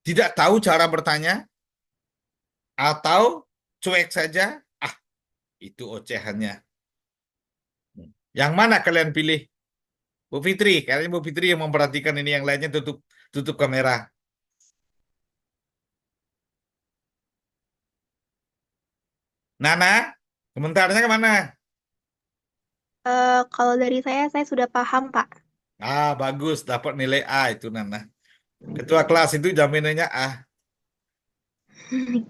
tidak tahu cara bertanya atau cuek saja. Ah, itu ocehannya. Yang mana kalian pilih? Bu Fitri, kayaknya Bu Fitri yang memperhatikan ini, yang lainnya tutup tutup kamera. Nana, komentarnya kemana? Kalau dari saya sudah paham, Pak. Ah, bagus, dapat nilai A itu Nana. Ketua kelas itu jaminannya A.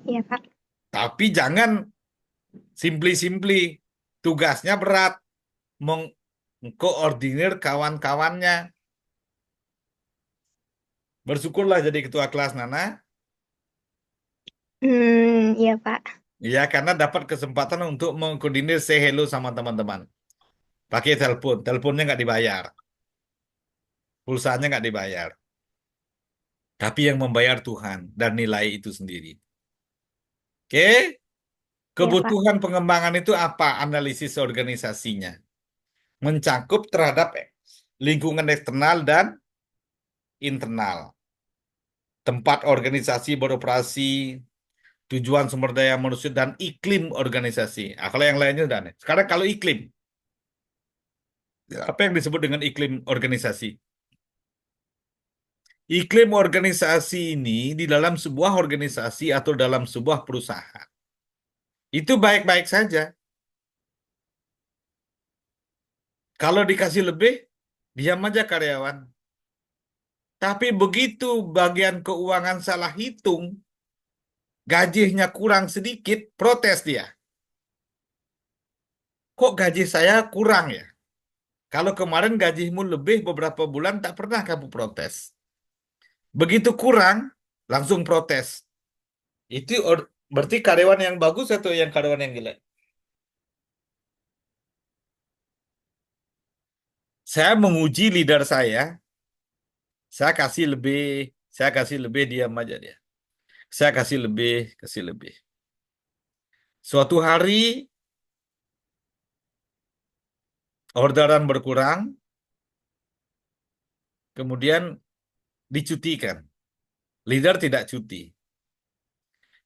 Iya, Pak. Tapi jangan simply-simply. Tugasnya berat. Mengkoordinir kawan-kawannya. Bersyukurlah jadi ketua kelas Nana. Iya, Pak. Ya, karena dapat kesempatan untuk mengkoordinir say hello sama teman-teman. Pakai telepon. Teleponnya nggak dibayar. Pulsanya nggak dibayar. Tapi yang membayar Tuhan dan nilai itu sendiri. Oke? Iya, Pak. Kebutuhan pengembangan itu apa? Analisis organisasinya. Mencakup terhadap lingkungan eksternal dan internal. Tempat organisasi beroperasi, tujuan sumber daya manusia, dan iklim organisasi. Nah, kalau yang lainnya udah aneh. Sekarang kalau iklim. Apa yang disebut dengan iklim organisasi? Iklim organisasi ini di dalam sebuah organisasi atau dalam sebuah perusahaan. Itu baik-baik saja. Kalau dikasih lebih, diam aja karyawan. Tapi begitu bagian keuangan salah hitung, gajinya kurang sedikit, protes dia. kok gaji saya kurang ya? Kalau kemarin gajimu lebih beberapa bulan tak pernah kamu protes. Begitu kurang, langsung protes. Itu berarti karyawan yang bagus atau yang karyawan yang jelek? Saya menguji leader saya saya kasih lebih diam aja dia. Saya kasih lebih. Suatu hari orderan berkurang, kemudian dicutikan. Leader tidak cuti.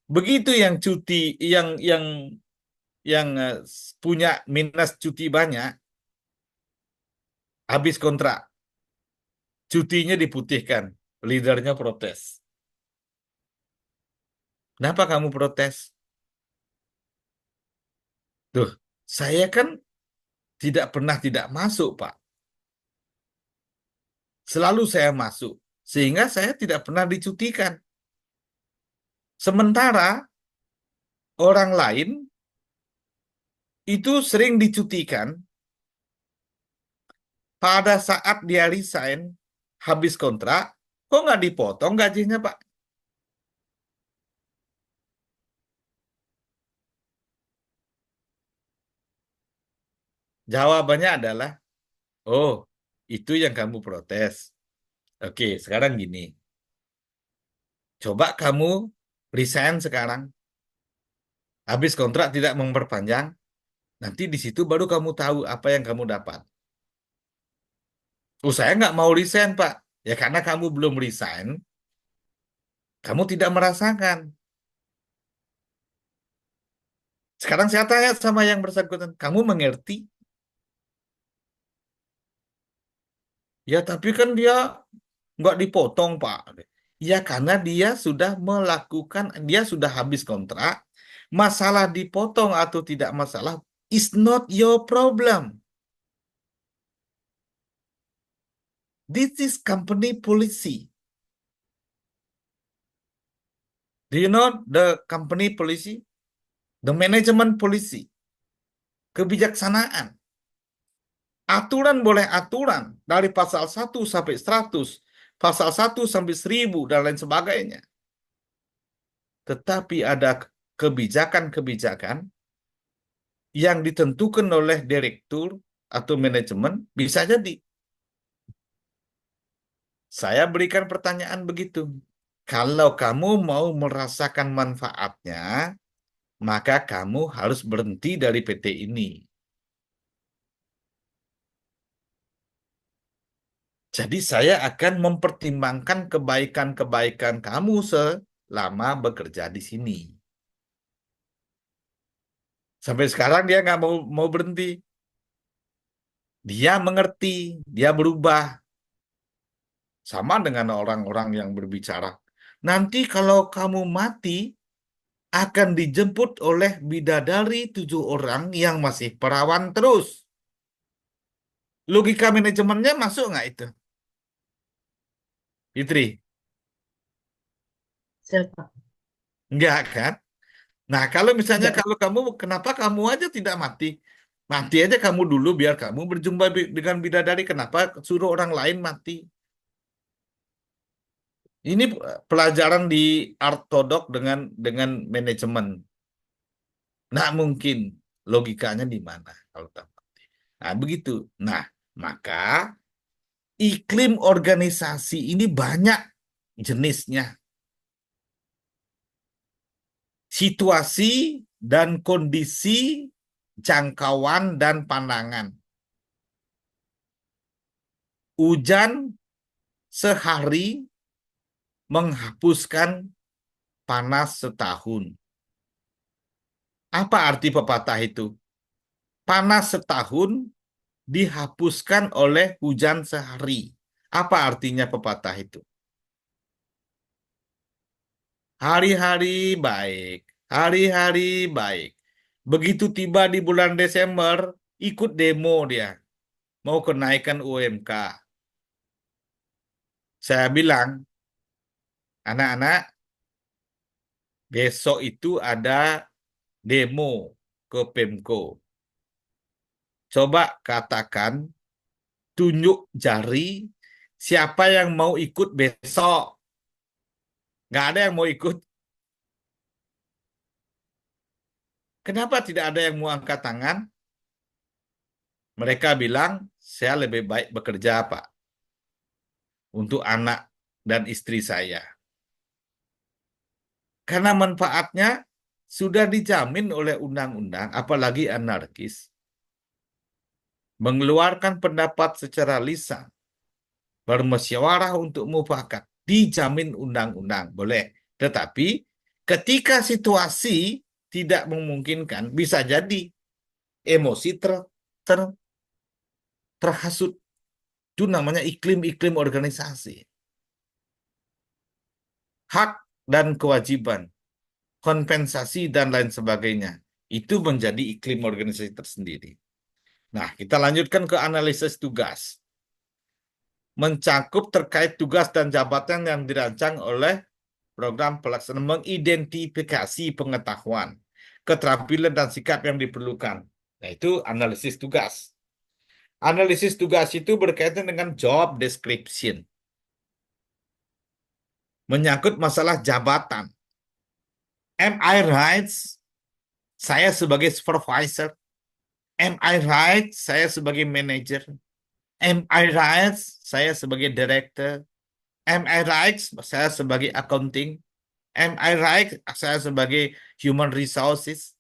Begitu yang cuti, yang punya minus cuti banyak, habis kontrak, cutinya diputihkan, leadernya protes. Kenapa kamu protes? Tuh, saya kan tidak pernah tidak masuk, Pak. Selalu saya masuk, sehingga saya tidak pernah dicutikan. Sementara orang lain itu sering dicutikan pada saat dia resign, habis kontrak, kok nggak dipotong gajinya, Pak? Jawabannya adalah, oh, itu yang kamu protes. Oke, sekarang gini, coba kamu resign sekarang, habis kontrak tidak memperpanjang, nanti di situ baru kamu tahu apa yang kamu dapat. Oh, saya nggak mau resign, Pak. Ya karena kamu belum resign, kamu tidak merasakan. Sekarang saya tanya sama yang bersangkutan, kamu mengerti? Ya, tapi kan dia nggak dipotong, Pak. Ya, karena dia sudah habis kontrak. Masalah dipotong atau tidak masalah is not your problem. This is company policy. Do you know the company policy? The management policy. Kebijaksanaan. Aturan boleh aturan dari pasal 1 sampai 100, pasal 1 sampai 1000 dan lain sebagainya. Tetapi ada kebijakan-kebijakan yang ditentukan oleh direktur atau manajemen, bisa jadi. Saya berikan pertanyaan begitu. Kalau kamu mau merasakan manfaatnya, maka kamu harus berhenti dari PT ini. Jadi saya akan mempertimbangkan kebaikan-kebaikan kamu selama bekerja di sini. Sampai sekarang dia nggak mau berhenti. Dia mengerti, dia berubah. Sama dengan orang-orang yang berbicara. Nanti kalau kamu mati, akan dijemput oleh bidadari 7 orang yang masih perawan terus. Logika manajemennya masuk nggak itu? Fitri? Siapa? Enggak kan? Nah, kalau misalnya Enggak. kenapa kamu aja tidak mati? Mati aja kamu dulu biar kamu berjumpa dengan bidadari. Kenapa suruh orang lain mati? Ini pelajaran di ortodok dengan manajemen. Nah, mungkin logikanya di mana kalau tak mati. Nah, begitu. Nah, maka iklim organisasi ini banyak jenisnya. Situasi dan kondisi, jangkauan dan pandangan. Hujan sehari menghapuskan panas setahun. Apa arti pepatah itu? Panas setahun dihapuskan oleh hujan sehari. Apa artinya pepatah itu? Hari-hari baik, hari-hari baik. Begitu tiba di bulan Desember, ikut demo dia, mau kenaikan UMK. Saya bilang, anak-anak, besok itu ada demo ke Pemko. Coba katakan, tunjuk jari siapa yang mau ikut besok. Nggak ada yang mau ikut. Kenapa tidak ada yang mau angkat tangan? Mereka bilang, saya lebih baik bekerja, Pak, untuk anak dan istri saya. Karena manfaatnya sudah dijamin oleh undang-undang, apalagi anarkis. Mengeluarkan pendapat secara lisan, bermusyawarah untuk mufakat, dijamin undang-undang, boleh. Tetapi ketika situasi tidak memungkinkan, bisa jadi emosi ter- terhasut. Itu namanya iklim-iklim organisasi. Hak dan kewajiban, kompensasi dan lain sebagainya. Itu menjadi iklim organisasi tersendiri. Nah, kita lanjutkan ke analisis tugas. Mencakup terkait tugas dan jabatan yang dirancang oleh program pelaksanaan, mengidentifikasi pengetahuan, keterampilan dan sikap yang diperlukan. Nah, itu analisis tugas. Analisis tugas itu berkaitan dengan job description. Menyangkut masalah jabatan. Am I right? Saya sebagai supervisor. Am I right? Saya sebagai manager. Am I right? Saya sebagai director. Am I right? Saya sebagai accounting. Am I right? Saya sebagai human resources,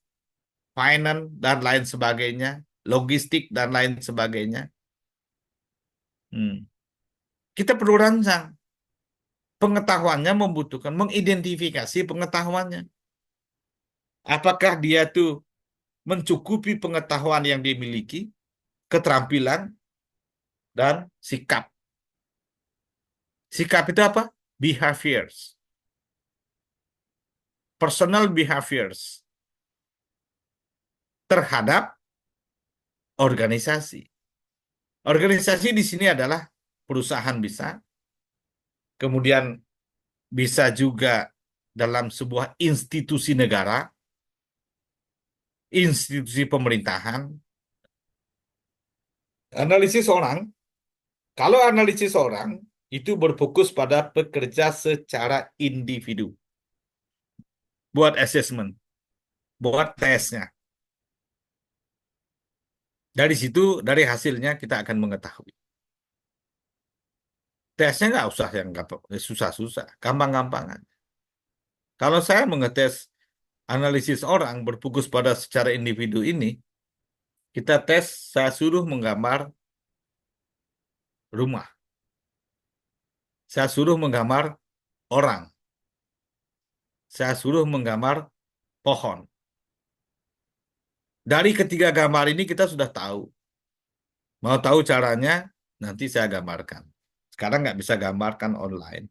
finance, dan lain sebagainya. Logistik, dan lain sebagainya. Kita perlu rancang. Pengetahuannya membutuhkan mengidentifikasi pengetahuannya. Apakah dia tuh mencukupi pengetahuan yang dimiliki, keterampilan, dan sikap. Sikap itu apa? Behaviors. Personal behaviors terhadap organisasi. Organisasi di sini adalah perusahaan bisa, kemudian bisa juga dalam sebuah institusi negara, institusi pemerintahan. Analisis orang, kalau analisis orang itu berfokus pada pekerja secara individu. Buat assessment, buat tesnya. Dari situ, dari hasilnya kita akan mengetahui. Tesnya nggak usah yang susah-susah, gampang-gampangan. Kalau saya mengetes analisis orang berfokus pada secara individu ini, kita tes, saya suruh menggambar rumah. Saya suruh menggambar orang. Saya suruh menggambar pohon. Dari ketiga gambar ini kita sudah tahu. Mau tahu caranya, nanti saya gambarkan. Sekarang nggak bisa gambarkan online.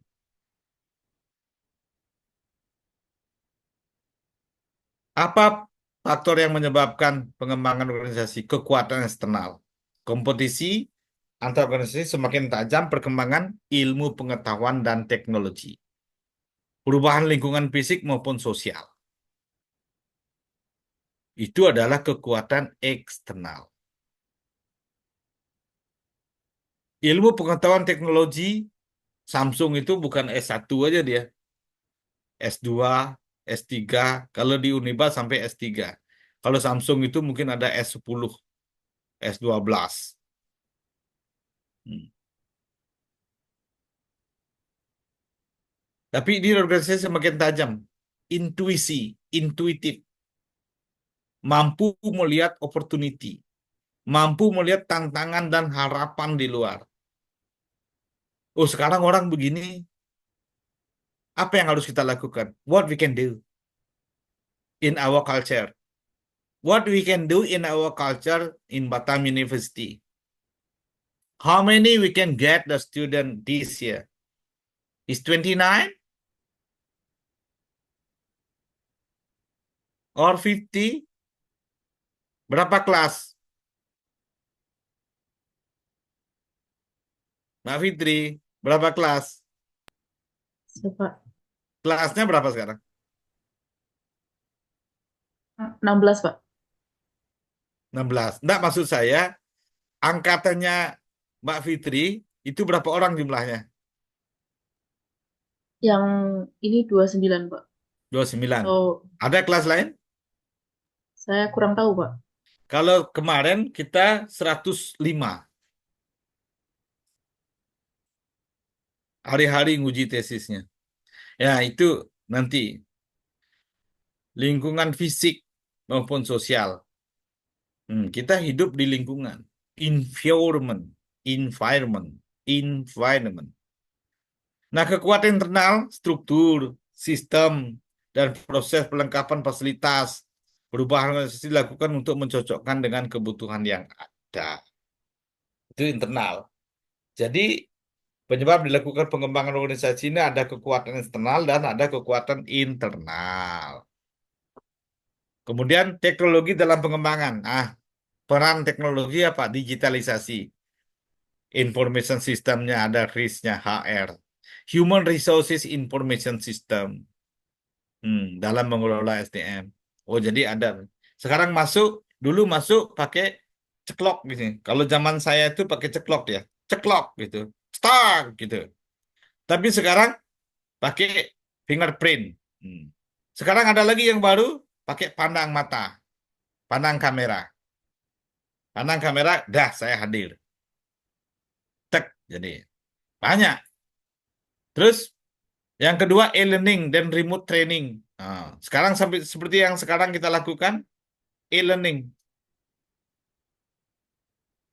Apa faktor yang menyebabkan pengembangan organisasi? Kekuatan eksternal. Kompetisi antar organisasi semakin tajam, perkembangan ilmu pengetahuan dan teknologi. Perubahan lingkungan fisik maupun sosial. Itu adalah kekuatan eksternal. Ilmu pengetahuan teknologi, Samsung itu bukan S1 aja dia. S2, S3, kalau di Uniba sampai S3. Kalau Samsung itu mungkin ada S10, S12. Tapi di organisasi semakin tajam. Intuisi, intuitif. Mampu melihat opportunity. Mampu melihat tantangan dan harapan di luar. Oh, sekarang orang begini. Apa yang harus kita lakukan? What we can do in our culture. What we can do in our culture in Batam University. How many we can get the student this year? Is 29 or 50? Berapa kelas? Mbak Fitri, berapa kelas? Siapa? Kelasnya berapa sekarang? 16, Pak. 16. Enggak, maksud saya angkatannya Mbak Fitri itu berapa orang jumlahnya? Yang ini 29, Pak. 29. Oh, Ada kelas lain? saya kurang tahu, Pak. Kalau kemarin kita 105 hari-hari nguji tesisnya. Ya, itu nanti lingkungan fisik maupun sosial. Kita hidup di lingkungan. Environment, environment, environment. Nah, kekuatan internal, struktur, sistem, dan proses pelengkapan fasilitas perubahan organisasi dilakukan untuk mencocokkan dengan kebutuhan yang ada. Itu internal. Jadi, penyebab dilakukan pengembangan organisasi ini ada kekuatan eksternal dan ada kekuatan internal. Kemudian teknologi dalam pengembangan. Peran teknologi apa? Digitalisasi. Information systemnya ada RIS-nya, HR. Human Resources Information System. Dalam mengelola SDM. Oh, jadi ada. Sekarang dulu masuk pakai ceklok gitu. Kalau zaman saya itu pakai ceklok ya. Ceklok gitu. Start gitu. Tapi sekarang pakai fingerprint. Hmm. Sekarang ada lagi yang baru pakai pandang mata, pandang kamera. Pandang kamera, dah saya hadir. Tek, jadi banyak. Terus yang kedua e-learning dan remote training. Sekarang sampai seperti yang sekarang kita lakukan, e-learning,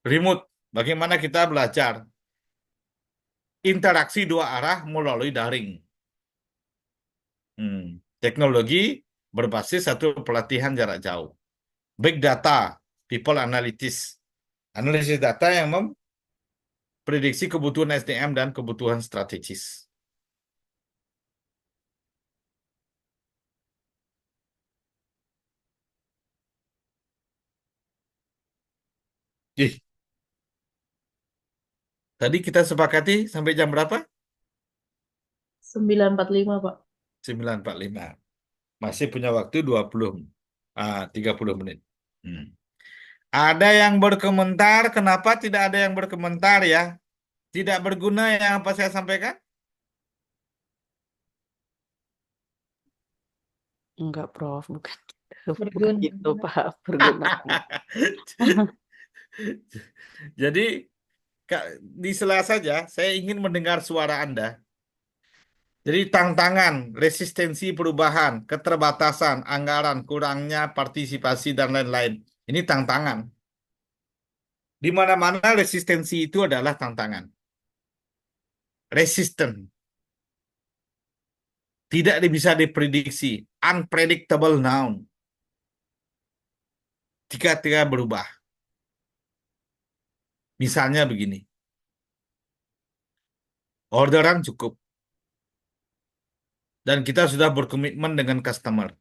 remote. Bagaimana kita belajar interaksi dua arah melalui daring. Teknologi berbasis satu pelatihan jarak jauh. Big data, people analytics. Analisis data yang memprediksi kebutuhan SDM dan kebutuhan strategis. Ih, tadi kita sepakati sampai jam berapa? 9.45, Pak. 9.45. Masih punya waktu 30 menit. Hmm. Ada yang berkomentar, kenapa tidak ada yang berkomentar ya? Tidak berguna yang apa saya sampaikan? Enggak, Prof. Bukan gitu. Bukan Berguna. gitu, Pak. Berguna. Jadi di sela saja saya ingin mendengar suara Anda. Jadi tantangan, resistensi perubahan, keterbatasan, anggaran, kurangnya partisipasi dan lain-lain. Ini tantangan. Di mana-mana resistensi itu adalah tantangan. Resisten. Tidak bisa diprediksi. Unpredictable noun. Tiga-tiga berubah. Misalnya begini. Orderan cukup. Dan kita sudah berkomitmen dengan customer.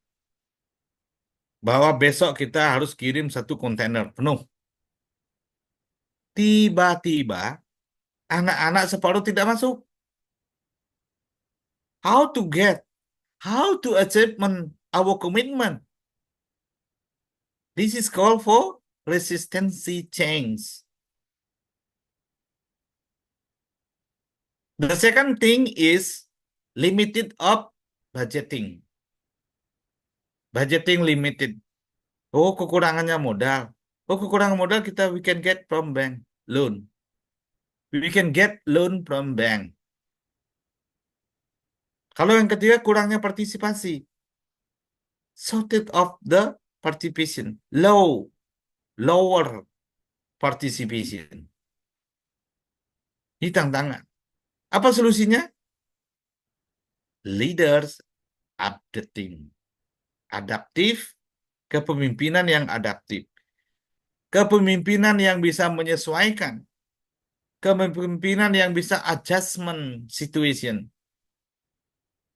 Bahwa besok kita harus kirim 1 kontainer penuh. Tiba-tiba, anak-anak separuh tidak masuk. How to achievement our commitment? This is called for resistancy change. The second thing is limited of budgeting. Budgeting limited. Oh, kekurangannya modal. Oh, kekurangan modal we can get from bank loan. We can get loan from bank. Kalau yang ketiga kurangnya partisipasi. Shortage of the participation. Lower participation. Ini tantangan. Apa solusinya? Leaders updating. Adaptif, kepemimpinan yang adaptif. Kepemimpinan yang bisa menyesuaikan. Kepemimpinan yang bisa adjustment situation.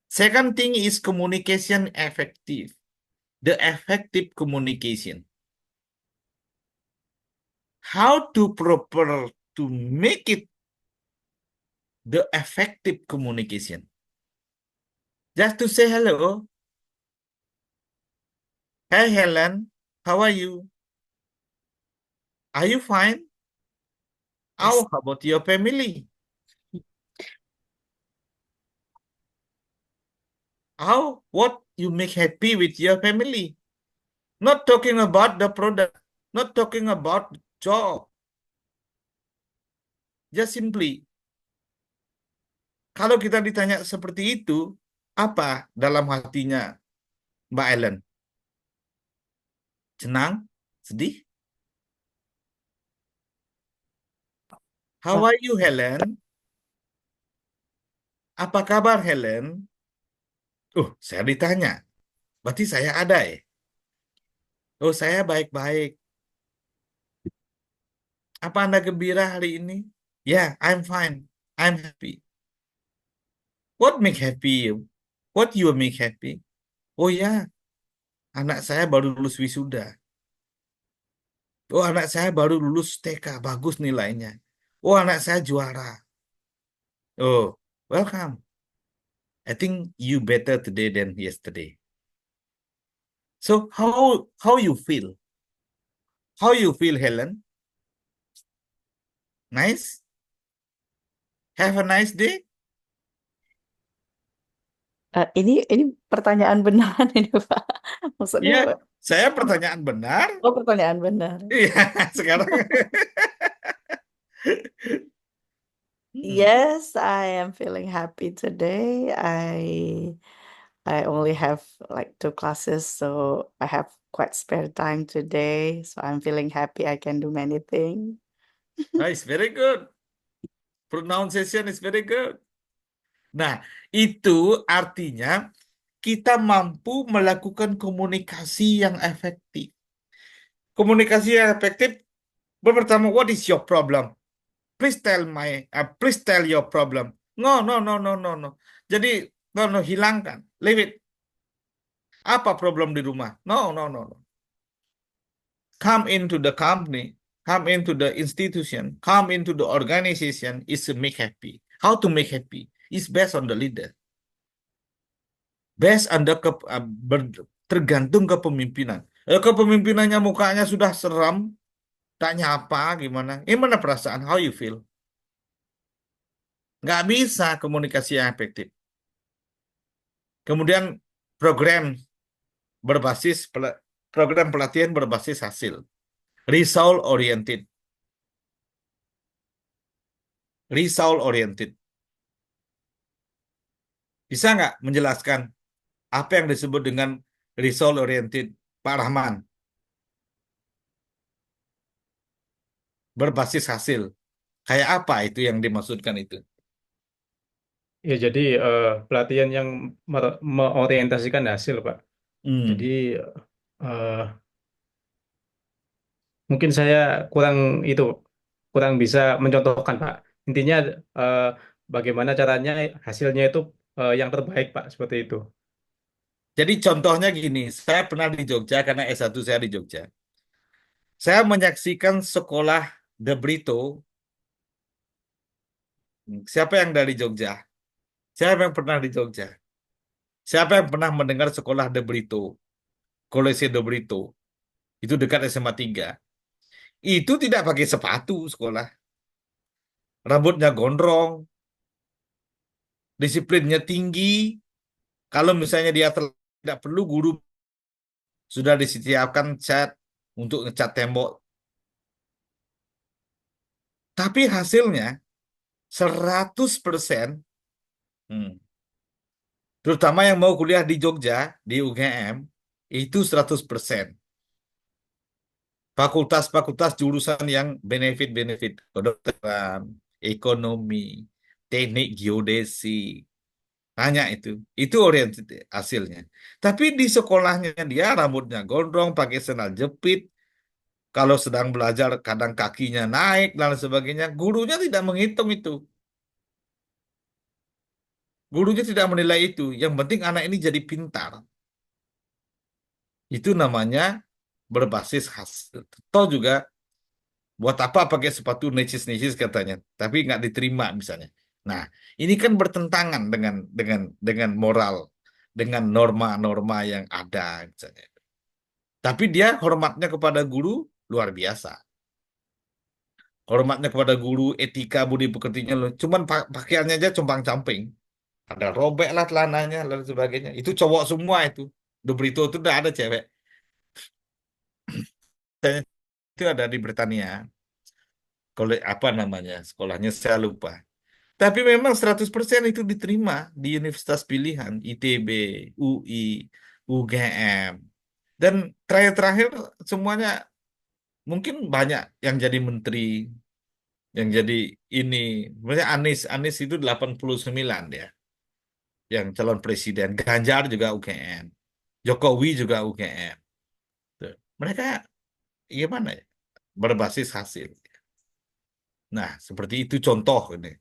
Second thing is communication effective. The effective communication. How to make it the effective communication. Just to say hello. Hey Helen, how are you? Are you fine? Yes. How about your family? What you make happy with your family? Not talking about the product, not talking about job. Just simply, kalau kita ditanya seperti itu, apa dalam hatinya Mbak Ellen? Senang? Sedih? How Uh, are you, Helen? Apa kabar, Helen? Saya ditanya. Berarti saya ada ya? Oh, saya baik-baik. Apa Anda gembira hari ini? Yeah, I'm fine. I'm happy. What make happy you? What you make happy? Oh ya, anak saya baru lulus wisuda. Oh, anak saya baru lulus TK, bagus nilainya. Oh, anak saya juara. Oh, welcome. I think you better today than yesterday. So how you feel? How you feel, Helen? Nice? Have a nice day? ini pertanyaan beneran ini Pak. Maksudnya Iya, saya pertanyaan benar. pertanyaan benar. Iya, sekarang. Yes, I am feeling happy today. I only have like 2 classes, so I have quite spare time today. So I'm feeling happy I can do many things. Nice, very good. Pronunciation is very good. Nah, itu artinya kita mampu melakukan komunikasi yang efektif. Komunikasi yang efektif, pertama, what is your problem? Please tell your problem. No. Jadi, no, hilangkan. Leave it. Apa problem di rumah? No. Come into the company, come into the institution, come into the organization is to make happy. How to make happy? Is based on the leader. Based on the tergantung kepemimpinan. Kepemimpinannya mukanya sudah seram, tak nyapa gimana? Gimana perasaan? How you feel? Nggak bisa komunikasi yang efektif. Kemudian program pelatihan berbasis hasil. Result oriented. Bisa nggak menjelaskan apa yang disebut dengan result oriented, Pak Rahman? Berbasis hasil. Kayak apa itu yang dimaksudkan itu? Ya, jadi pelatihan yang mengorientasikan hasil, Pak. Jadi eh, mungkin saya kurang bisa mencontohkan, Pak. Intinya eh, bagaimana caranya hasilnya itu yang terbaik, Pak, seperti itu. Jadi contohnya gini, saya pernah di Jogja karena S1 saya di Jogja. Saya menyaksikan sekolah De Brito. Siapa yang dari Jogja? Siapa yang pernah di Jogja? Siapa yang pernah mendengar sekolah De Brito? Kolese De Brito. Itu dekat SMA 3. Itu tidak pakai sepatu sekolah. Rambutnya gondrong, disiplinnya tinggi. Kalau misalnya dia tidak perlu, guru sudah disediakan cat untuk ngecat tembok. Tapi hasilnya 100%, terutama yang mau kuliah di Jogja, di UGM, itu 100%. Fakultas-fakultas jurusan yang benefit-benefit, kedokteran, ekonomi, teknik geodesi, hanya itu oriented hasilnya. Tapi di sekolahnya dia rambutnya gondrong, pakai sandal jepit, kalau sedang belajar kadang kakinya naik dan sebagainya. Gurunya tidak menghitung itu. Gurunya tidak menilai itu. Yang penting anak ini jadi pintar. Itu namanya berbasis hasil. Toh juga buat apa pakai sepatu necis-necis katanya, tapi nggak diterima misalnya. Nah, ini kan bertentangan dengan moral, dengan norma-norma yang ada misalnya. Tapi dia hormatnya kepada guru luar biasa. hormatnya kepada guru, etika budi pekertinya loh. Cuman pakaiannya aja compang-camping. Ada robek lah celananya dan sebagainya. Itu cowok semua itu. Di Brito itu udah ada cewek. Itu ada di Britania. Kalau apa namanya? Sekolahnya saya lupa. Tapi memang 100% itu diterima di universitas pilihan, ITB, UI, UGM. Dan terakhir-terakhir semuanya mungkin banyak yang jadi menteri, yang jadi ini. Maksudnya Anies itu 89 ya, yang calon presiden. Ganjar juga UGM. Jokowi juga UGM. Tuh. Mereka gimana ya? Berbasis hasil. Nah, seperti itu contoh ini.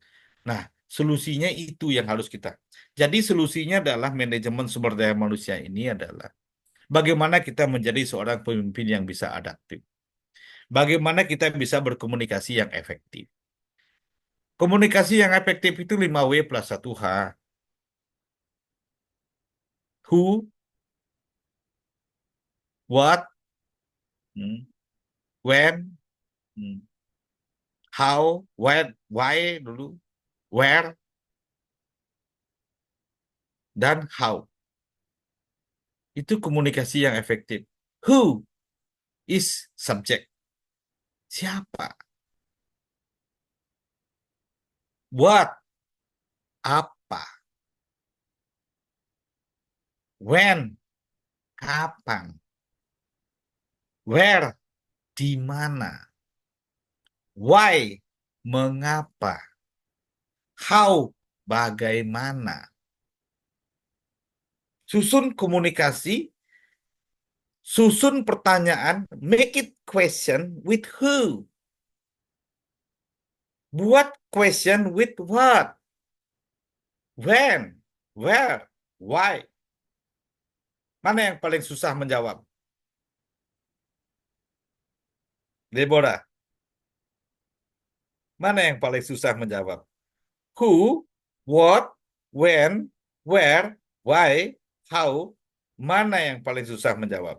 Nah, solusinya itu yang harus kita. Jadi solusinya adalah manajemen sumber daya manusia ini adalah bagaimana kita menjadi seorang pemimpin yang bisa adaptif. Bagaimana kita bisa berkomunikasi yang efektif. Komunikasi yang efektif itu 5W plus 1H. Who, what, hmm, when, hmm, how, when, why dulu, where, dan how. Itu komunikasi yang efektif. Who is subject. Siapa? What? Apa? When? Kapan? Where? Di mana? Why? Mengapa? How? Bagaimana? Susun komunikasi, susun pertanyaan, make it question with who. Buat question with what? When? Where? Why? Mana yang paling susah menjawab? Deborah, mana yang paling susah menjawab? Who, what, when, where, why, how, mana yang paling susah menjawab?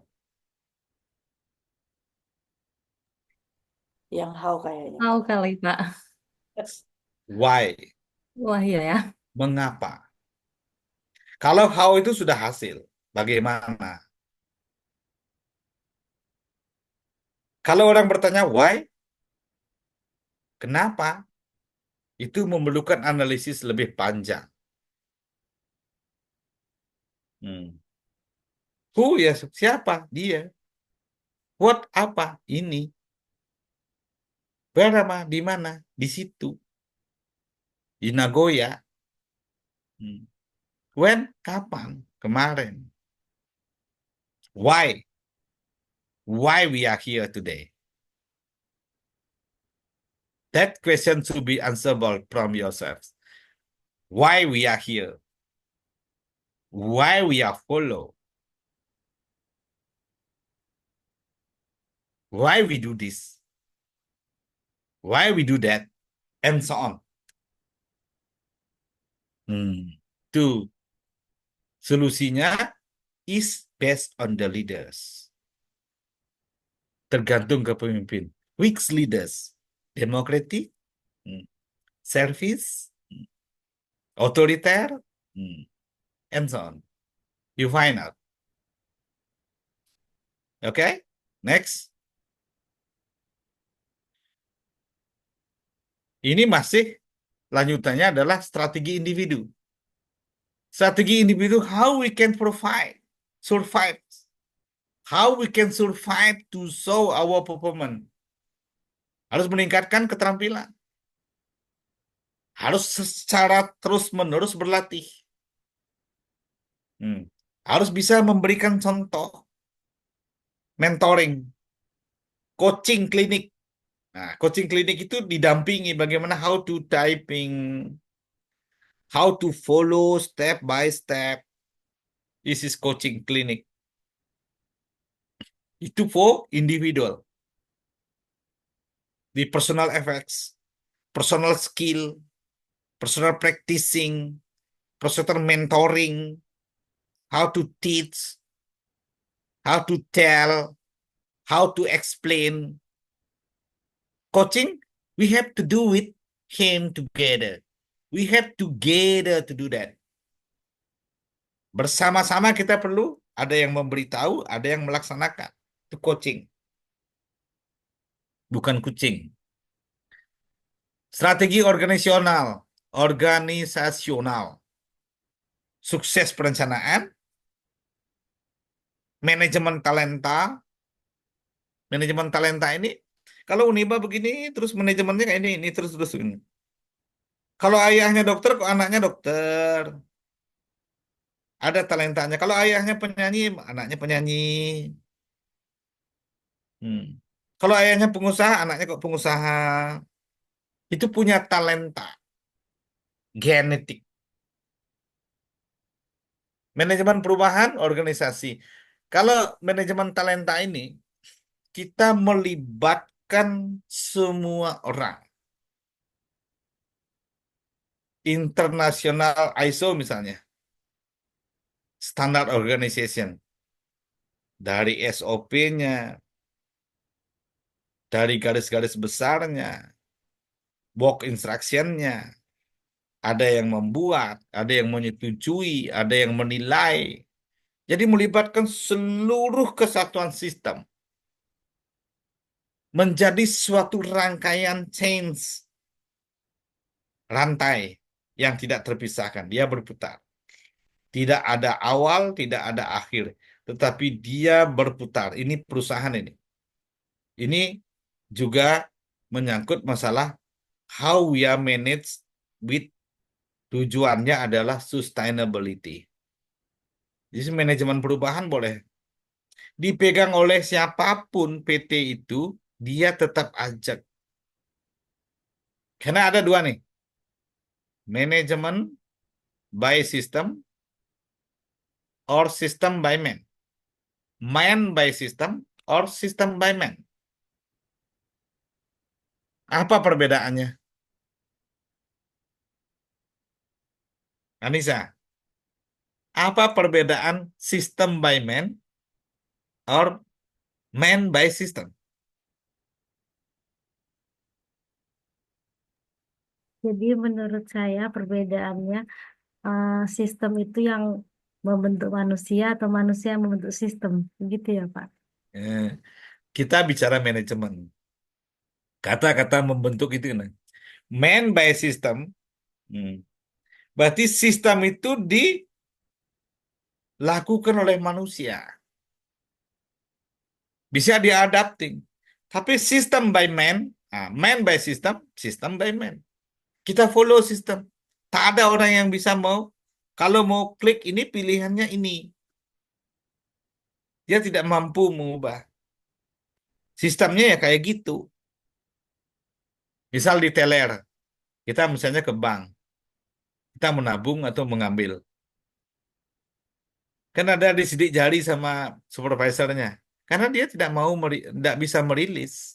Yang how kayaknya. Tahu kali, Pak. Why? Wah, iya ya. Mengapa? Kalau how itu sudah hasil, bagaimana? Kalau orang bertanya why, kenapa? Itu memerlukan analisis lebih panjang. Who ya siapa? Dia. What apa? Ini. Where apa? Di mana? Di situ. Di Nagoya. When? Kapan? Kemarin. Why? Why we are here today? That question should be answerable from yourselves. Why we are here? Why we are follow? Why we do this? Why we do that? And so on. Two. Solusinya is based on the leaders. Tergantung ke pemimpin. Which leaders? Democratic, service, authoritaire, and so on. You find out. Okay? Next. Ini masih lanjutannya adalah strategi individu. Strategi individu, how we can survive. How we can survive to show our performance. Harus meningkatkan keterampilan. Harus secara terus-menerus berlatih. Harus bisa memberikan contoh. Mentoring. Coaching klinik. Nah, coaching klinik itu didampingi bagaimana how to typing, how to follow step by step. This is coaching klinik. Itu for individual. The personal effects, personal skill, personal practicing, personal mentoring, how to teach, how to tell, how to explain. Coaching We have to do with him together. We have together to do that. Bersama-sama kita perlu ada yang memberitahu, ada yang melaksanakan. Itu coaching, bukan kucing. Strategi organisasional, sukses perencanaan, manajemen talenta. Manajemen talenta ini, kalau Uniba begini, terus manajemennya kayak ini terus ini. Kalau ayahnya dokter, kok anaknya dokter? Ada talentanya. Kalau ayahnya penyanyi, anaknya penyanyi. Hmm. Kalau ayahnya pengusaha, anaknya kok pengusaha. Itu punya talenta, genetik. Manajemen perubahan, organisasi. Kalau manajemen talenta ini, kita melibatkan semua orang. Internasional ISO misalnya, Standard Organization. Dari SOP-nya, dari garis-garis besarnya, work instruction-nya, ada yang membuat, ada yang menyetujui, ada yang menilai. Jadi melibatkan seluruh kesatuan sistem. Menjadi suatu rangkaian change. Rantai yang tidak terpisahkan. Dia berputar. Tidak ada awal, tidak ada akhir. Tetapi dia berputar. Ini perusahaan ini. Ini juga menyangkut masalah how we are manage with, tujuannya adalah sustainability. Jadi manajemen perubahan boleh dipegang oleh siapapun PT itu, dia tetap ajak. Karena ada dua nih. Manajemen by system or system by man. Man by system or system by man. Apa perbedaannya? Anissa, apa perbedaan system by man or man by system? Jadi menurut saya perbedaannya sistem itu yang membentuk manusia atau manusia yang membentuk sistem. Begitu ya, Pak? Eh, kita bicara manajemen. Kata-kata membentuk itu kan. Man by system. Berarti sistem itu dilakukan oleh manusia. Bisa diadapting. Tapi sistem by man, man by system, system by man. Kita follow sistem. Tak ada orang yang bisa kalau mau klik ini pilihannya ini. Dia tidak mampu mengubah. Sistemnya ya kayak gitu. Misal di teller, kita misalnya ke bank, kita menabung atau mengambil. Kan ada disidik jari sama supervisornya. Karena dia tidak bisa merilis.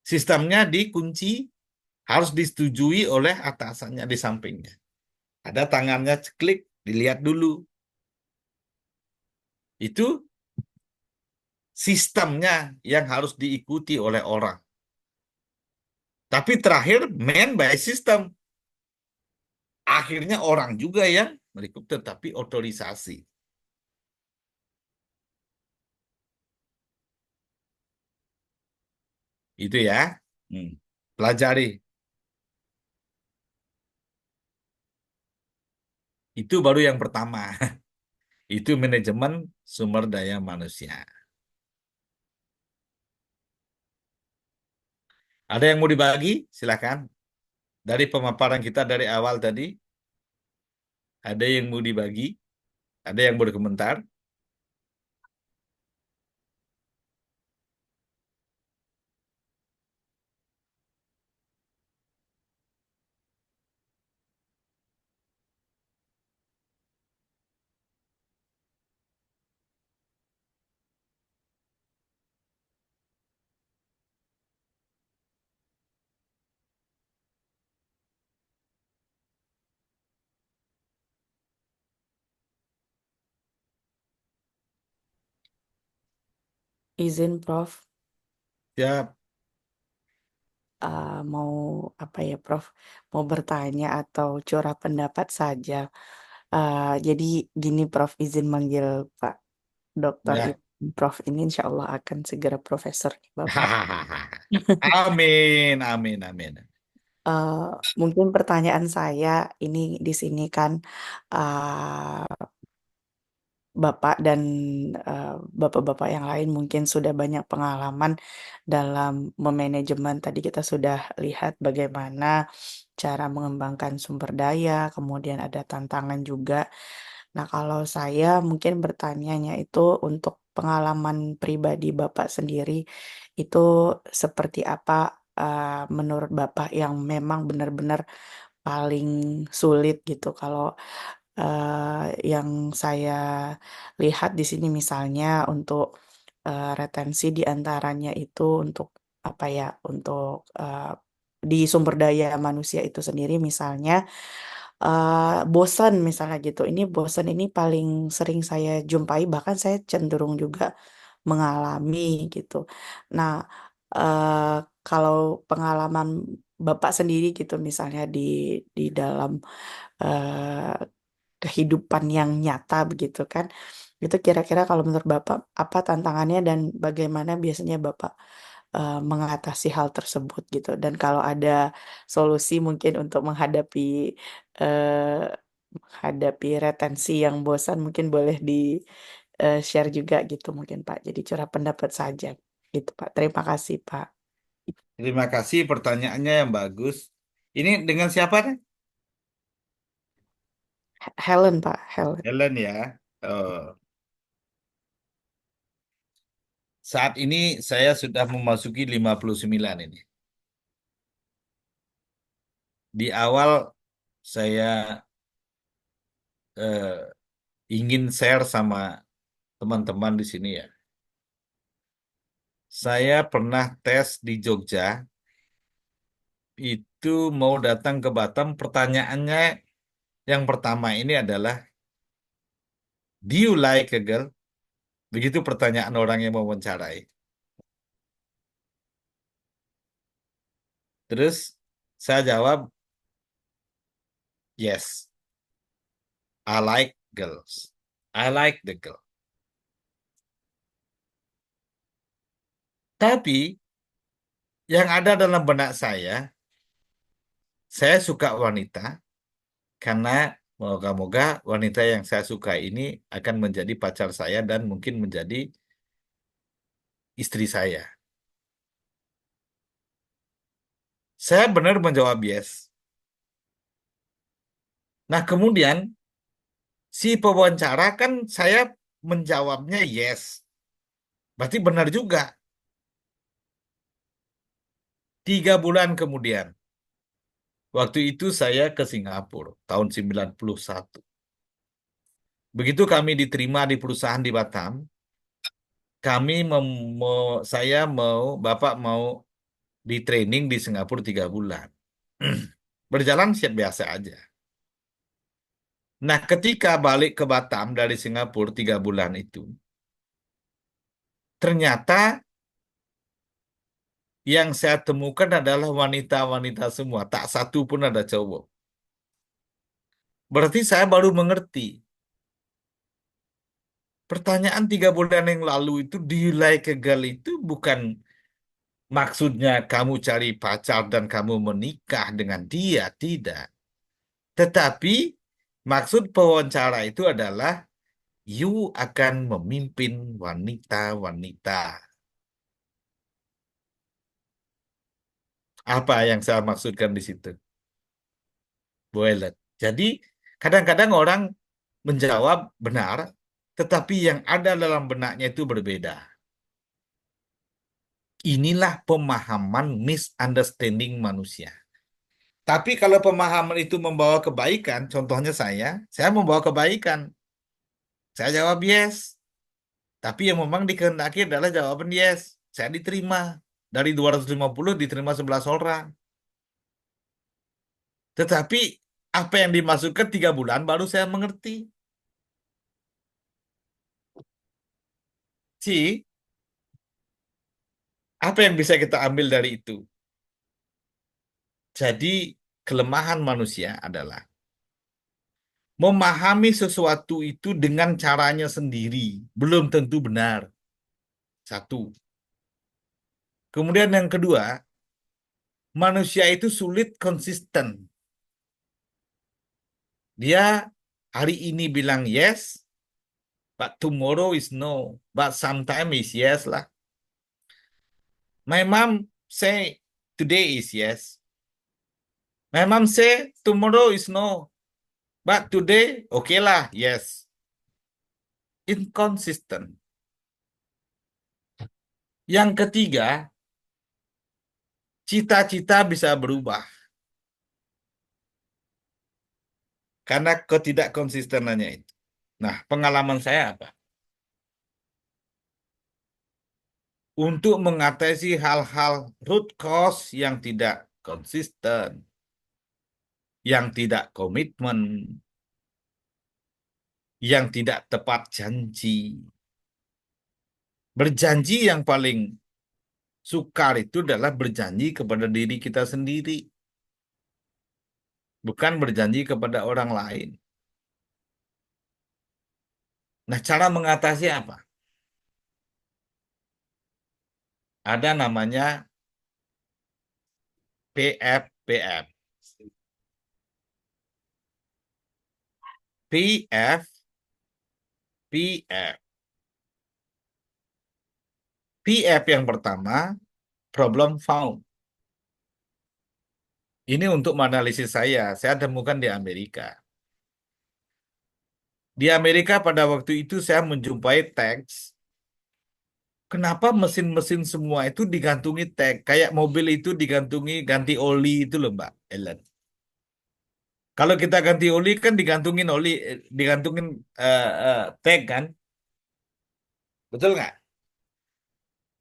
Sistemnya dikunci, harus disetujui oleh atasannya di sampingnya. Ada tangannya klik, dilihat dulu. Itu sistemnya yang harus diikuti oleh orang. Tapi terakhir, man by system. Akhirnya orang juga yang berikut, tetapi otorisasi. Itu ya. Pelajari. Itu baru yang pertama. Itu manajemen sumber daya manusia. Ada yang mau dibagi? Silakan. Dari pemaparan kita dari awal tadi, ada yang mau dibagi? Ada yang mau berkomentar? Izin, Prof. Ya, mau apa ya, Prof, mau bertanya atau curah pendapat saja. Jadi gini, Prof, izin manggil Pak Dokter Ya. Prof ini insya Allah akan segera profesor nih, Bapak. Amin, amin, amin. Eh, Mungkin pertanyaan saya ini di sini kan eh, Bapak dan bapak-bapak yang lain mungkin sudah banyak pengalaman dalam memanajemen. Tadi kita sudah lihat bagaimana cara mengembangkan sumber daya, kemudian ada tantangan juga. Nah, kalau saya mungkin bertanyanya itu untuk pengalaman pribadi Bapak sendiri, itu seperti apa menurut Bapak yang memang benar-benar paling sulit gitu? Kalau yang saya lihat di sini misalnya untuk retensi di antaranya itu untuk apa ya, untuk di sumber daya manusia itu sendiri misalnya bosan misalnya gitu. Ini bosan ini paling sering saya jumpai, bahkan saya cenderung juga mengalami gitu. Nah, eh, kalau pengalaman Bapak sendiri gitu misalnya di dalam eh, kehidupan yang nyata begitu kan. Itu kira-kira kalau menurut Bapak apa tantangannya dan bagaimana biasanya Bapak mengatasi hal tersebut gitu. Dan kalau ada solusi mungkin untuk eh, menghadapi retensi yang bosan mungkin boleh di share juga gitu mungkin Pak. Jadi curah pendapat saja gitu Pak. Terima kasih Pak. Terima kasih pertanyaannya yang bagus. Ini dengan siapa nih? Helen Pak, Helen. Helen ya. Oh. Saat ini saya sudah memasuki 59 ini. Di awal saya eh, ingin share sama teman-teman di sini ya. Saya pernah tes di Jogja, itu mau datang ke Batam, pertanyaannya yang pertama ini adalah, do you like a girl? Begitu pertanyaan orang yang mau mewawancarai. Terus saya jawab, yes, I like girls. I like the girl. Tapi yang ada dalam benak saya suka wanita karena moga-moga wanita yang saya suka ini akan menjadi pacar saya dan mungkin menjadi istri saya. Saya benar menjawab yes. Nah, kemudian si pewawancara kan saya menjawabnya yes. Berarti benar juga. 3 bulan kemudian, waktu itu saya ke Singapura tahun 91. Begitu kami diterima di perusahaan di Batam, kami saya Bapak mau di training di Singapura 3 bulan. Berjalan siap biasa aja. Nah, ketika balik ke Batam dari Singapura 3 bulan itu, ternyata yang saya temukan adalah wanita-wanita semua, tak satu pun ada cowok. Berarti saya baru mengerti. Pertanyaan 3 bulan yang lalu itu, do you like a girl, itu bukan maksudnya kamu cari pacar dan kamu menikah dengan dia, tidak. Tetapi maksud pewawancara itu adalah you akan memimpin wanita-wanita. Apa yang saya maksudkan di situ? Boiler. Jadi kadang-kadang orang menjawab benar, tetapi yang ada dalam benaknya itu berbeda. Inilah pemahaman misunderstanding manusia. Tapi kalau pemahaman itu membawa kebaikan, contohnya saya membawa kebaikan. Saya jawab yes. Tapi yang memang dikehendaki adalah jawaban yes. Saya diterima. Dari 250 diterima 11 orang. Tetapi apa yang dimasukkan 3 bulan baru saya mengerti. Si, apa yang bisa kita ambil dari itu? Jadi kelemahan manusia adalah memahami sesuatu itu dengan caranya sendiri, belum tentu benar. Satu. Kemudian yang kedua, manusia itu sulit konsisten. Dia hari ini bilang yes, but tomorrow is no, but sometimes is yes lah. My mom say today is yes. My mom say tomorrow is no, but today okay lah, yes. Inconsistent. Yang ketiga, cita-cita bisa berubah karena ketidakkonsistenannya itu. Nah, pengalaman saya apa? Untuk mengatasi hal-hal root cause yang tidak konsisten, yang tidak komitmen, yang tidak tepat janji. Berjanji yang paling sukar itu adalah berjanji kepada diri kita sendiri, bukan berjanji kepada orang lain. Nah, cara mengatasi apa? Ada namanya PFPF. PF. PF yang pertama, problem found. Ini untuk menganalisis saya temukan di Amerika. Di Amerika pada waktu itu saya menjumpai teks, kenapa mesin-mesin semua itu digantungi tag, kayak mobil itu digantungi ganti oli itu loh Mbak Ellen. Kalau kita ganti oli kan digantungin oli, digantungin tag kan, betul nggak?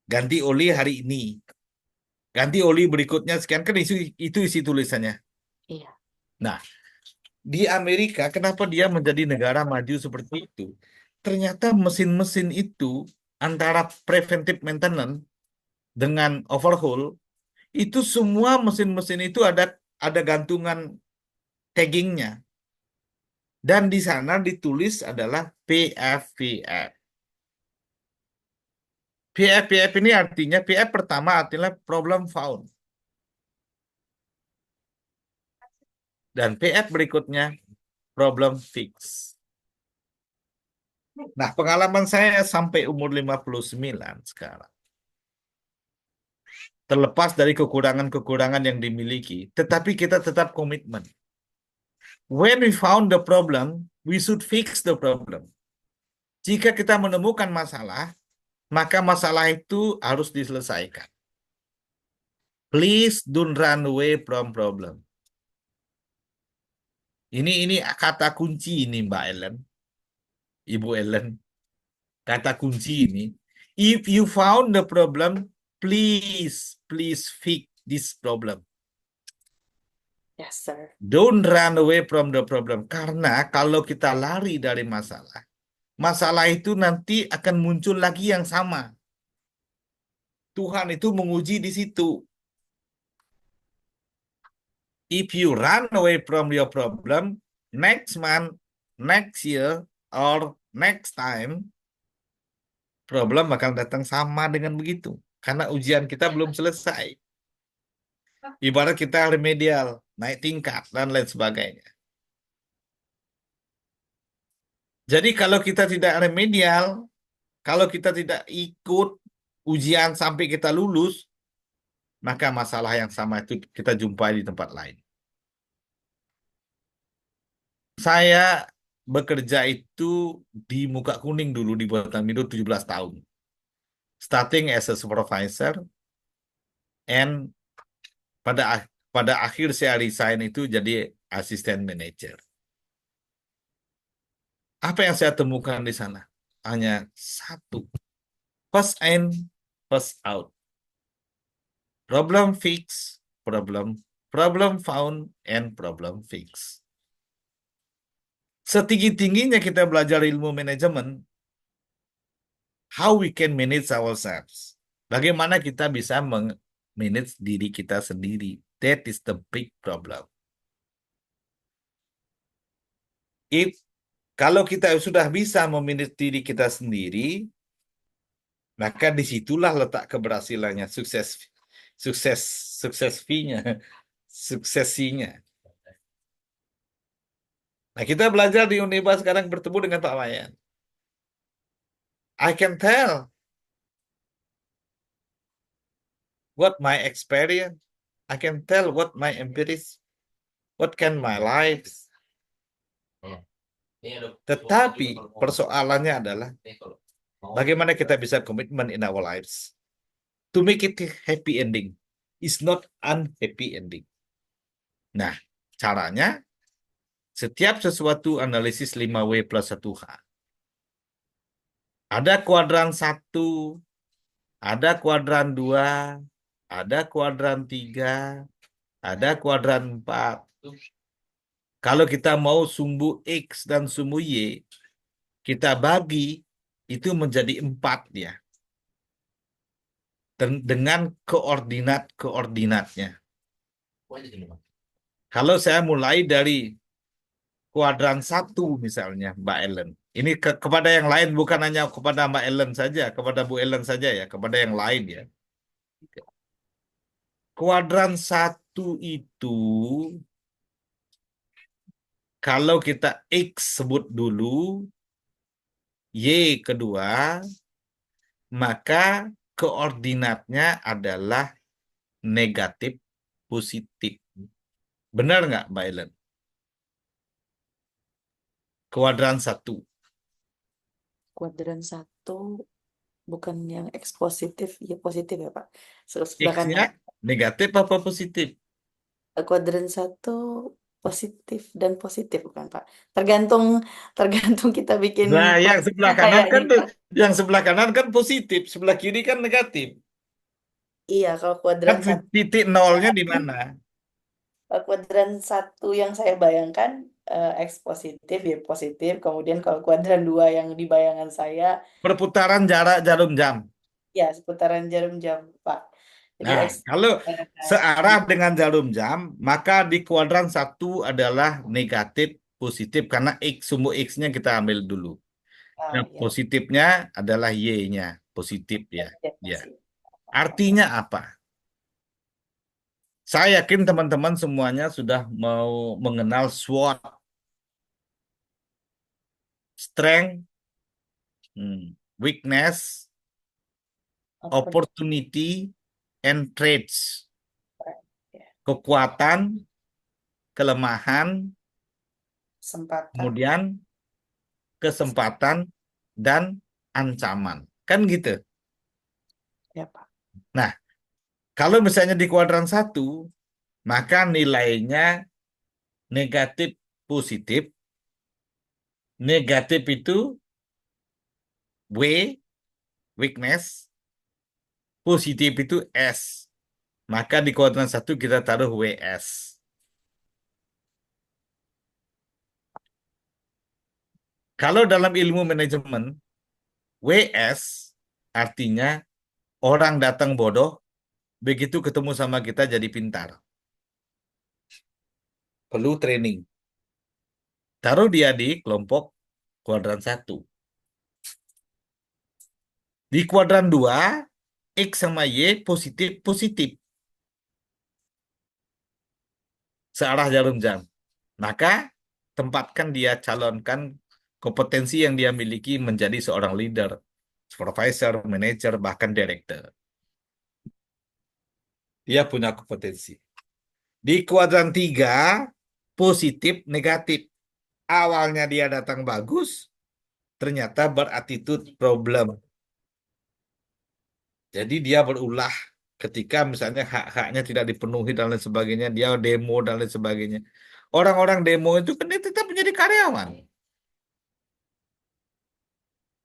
Ganti oli hari ini, ganti oli berikutnya sekian, kan itu isi tulisannya. Iya. Nah, di Amerika kenapa dia menjadi negara maju seperti itu? Ternyata mesin-mesin itu antara preventive maintenance dengan overhaul itu semua mesin-mesin itu ada gantungan taggingnya, dan di sana ditulis adalah PFPF. PFPF ini artinya PF pertama artinya problem found, dan PF berikutnya problem fix. Nah, pengalaman saya sampai umur 59 sekarang, terlepas dari kekurangan-kekurangan yang dimiliki, tetapi kita tetap komitmen. When we found the problem, we should fix the problem. Jika kita menemukan masalah, maka masalah itu harus diselesaikan. Please don't run away from problem. Ini kata kunci ini Mbak Ellen, Ibu Ellen. Kata kunci ini. If you found the problem, please fix this problem. Yes, sir. Don't run away from the problem. Karena kalau kita lari dari masalah, masalah itu nanti akan muncul lagi yang sama. Tuhan itu menguji di situ. If you run away from your problem, next month, next year, or next time, problem bakal datang sama dengan begitu. Karena ujian kita belum selesai. Ibarat kita remedial, naik tingkat, dan lain sebagainya. Jadi kalau kita tidak remedial, kalau kita tidak ikut ujian sampai kita lulus, maka masalah yang sama itu kita jumpai di tempat lain. Saya bekerja itu di Muka Kuning dulu di Batang Mido 17 tahun. Starting as a supervisor, and pada akhir saya resign itu jadi asisten manager. Apa yang saya temukan di sana? Hanya satu. First in, first out. Problem fix, problem found, and problem fix. Setinggi-tingginya kita belajar ilmu manajemen, how we can manage ourselves. Bagaimana kita bisa manage diri kita sendiri That is the big problem. Kalau kita sudah bisa memanage diri kita sendiri, maka disitulah letak keberhasilannya, suksesinya. Nah, kita belajar di Uniba sekarang bertemu dengan Pak Wayan. I can tell what my experience, I can tell what my empirics, what can my life. Tetapi persoalannya adalah bagaimana kita bisa komitmen in our lives to make it happy ending. It's not unhappy ending. Nah, caranya setiap sesuatu analisis 5W plus 1H. Ada kuadran 1, ada kuadran 2, ada kuadran 3, ada kuadran 4. Kalau kita mau sumbu X dan sumbu Y, kita bagi itu menjadi 4 ya. Dengan koordinat-koordinatnya. Kalau saya mulai dari kuadran 1 misalnya, Mbak Ellen. Ini kepada yang lain, bukan hanya kepada Mbak Ellen saja, kepada Bu Ellen saja ya, kepada yang lain ya. Kuadran 1 itu, kalau kita X sebut dulu, Y kedua, maka koordinatnya adalah negatif positif. Benar nggak, Mbak Ellen? Kuadran 1. Kuadran 1 bukan yang X positif, Y positif ya Pak. Sebelah X-nya kanan. negatif apa positif? Kuadran 1 positif dan positif bukan Pak. Tergantung kita bikin Nah, yang sebelah kanan kan positif, sebelah kiri kan negatif. Iya, kalau Kan kuadran 1 titik nolnya di mana? kuadran 1 yang saya bayangkan X positif, Y positif. Kemudian kalau kuadran 2 yang di bayangan saya Perputaran jarak jarum jam. ya seputaran jarum jam Pak. Jadi Nah, X kalau searah dengan jarum jam, maka di kuadran 1 adalah negatif positif karena X, sumbu X-nya kita ambil dulu. Nah, ya, positifnya adalah Y-nya, positif ya. ya, Ya. masih. Artinya apa? Saya yakin teman-teman semuanya sudah mau mengenal SWOT. Strength, weakness, opportunity, and traits. Kekuatan, kelemahan, kemudian kesempatan, dan ancaman. Kan gitu. Ya, Pak. Nah, kalau misalnya di kuadran 1, maka nilainya negatif positif. Negatif itu W, weakness. Positif itu S. Maka di kuadran 1 kita taruh WS. Kalau dalam ilmu manajemen, WS artinya orang datang bodoh, begitu ketemu sama kita jadi pintar. Perlu training. Taruh dia di kelompok kuadran 1. Di kuadran 2, X sama Y positif-positif. Searah jarum jam. Maka tempatkan dia, calonkan kompetensi yang dia miliki menjadi seorang leader, supervisor, manager, bahkan director. Dia punya kompetensi. Di kuadran 3, positif, negatif. Awalnya dia datang bagus, ternyata berattitude problem. Jadi dia berulah ketika misalnya hak-haknya tidak dipenuhi dan lain sebagainya, dia demo dan lain sebagainya. Orang-orang demo itu kan dia tetap menjadi karyawan.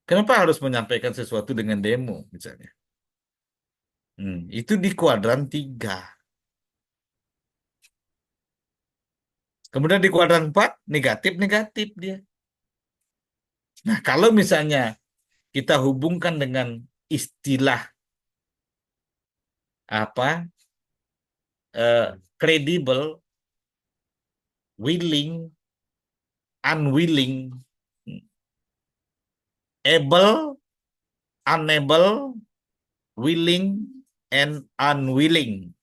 Kenapa harus menyampaikan sesuatu dengan demo misalnya? Itu di kuadran 3. Kemudian di kuadran 4, negatif-negatif dia. Nah, kalau misalnya kita hubungkan dengan istilah apa? credible, willing, unwilling, able, unable, willing, and unwilling.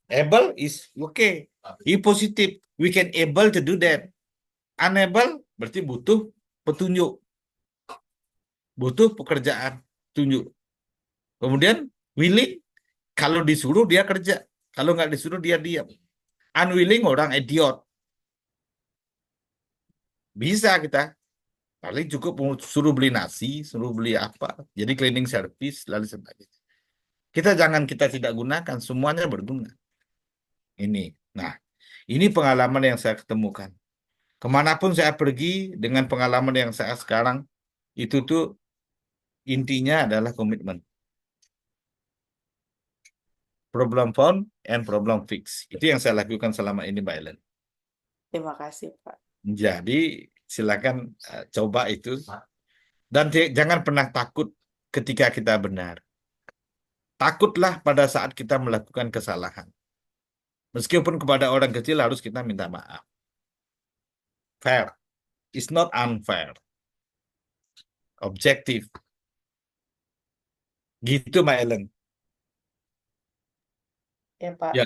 Able is okay. He positive. We can able to do that. Unable berarti butuh petunjuk, butuh pekerjaan, tunjuk. Kemudian willing, kalau disuruh dia kerja, kalau nggak disuruh dia diam. Unwilling orang idiot. Bisa kita, paling cukup suruh beli nasi, suruh beli apa, jadi cleaning service, lalu sebagainya. Kita tidak gunakan, semuanya berguna. Ini, nah, ini pengalaman yang saya ketemukan. Kemanapun saya pergi dengan pengalaman yang saya sekarang, itu tuh intinya adalah komitmen. Problem found and problem fix. Itu yang saya lakukan selama ini, Mbak Ellen. Terima kasih, Pak. Jadi silakan coba itu. Dan jangan pernah takut ketika kita benar. Takutlah pada saat kita melakukan kesalahan. Meskipun kepada orang kecil harus kita minta maaf. Fair. It's not unfair. Objektif. Gitu, Mbak Ellen. Ya, Pak. Ya.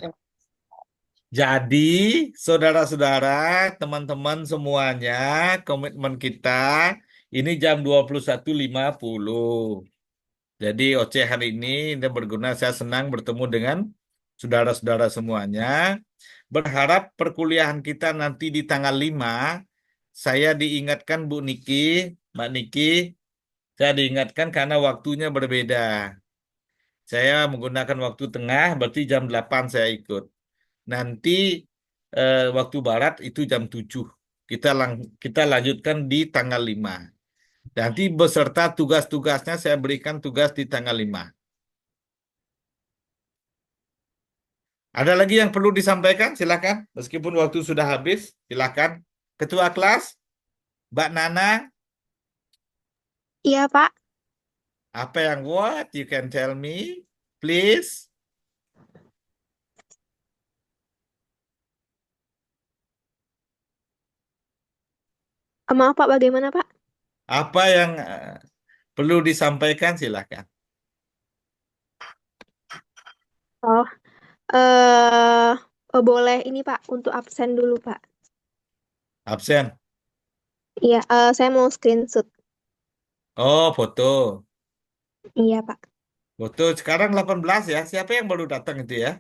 Jadi, saudara-saudara, teman-teman semuanya, komitmen kita ini jam 21.50. Jadi, Oce hari ini berguna. Saya senang bertemu dengan saudara-saudara semuanya. Berharap perkuliahan kita nanti di tanggal 5, saya diingatkan Bu Niki, Mbak Niki, saya diingatkan karena waktunya berbeda. Saya menggunakan waktu tengah, berarti jam 8 saya ikut. Nanti waktu barat itu jam 7. Kita lanjutkan di tanggal 5. Nanti beserta tugas-tugasnya saya berikan tugas di tanggal 5. Ada lagi yang perlu disampaikan? Silakan. Meskipun waktu sudah habis, silakan. Ketua kelas, Mbak Nana, Iya, Pak. apa yang what you can tell me, please? Maaf, Pak, bagaimana, Pak? Apa yang perlu disampaikan? Silakan. Oh, boleh ini, Pak, untuk absen dulu, Pak. Absen. Iya, saya mau screenshot. Oh, foto. Iya, Pak. Foto sekarang 18 ya. Siapa yang baru datang itu ya?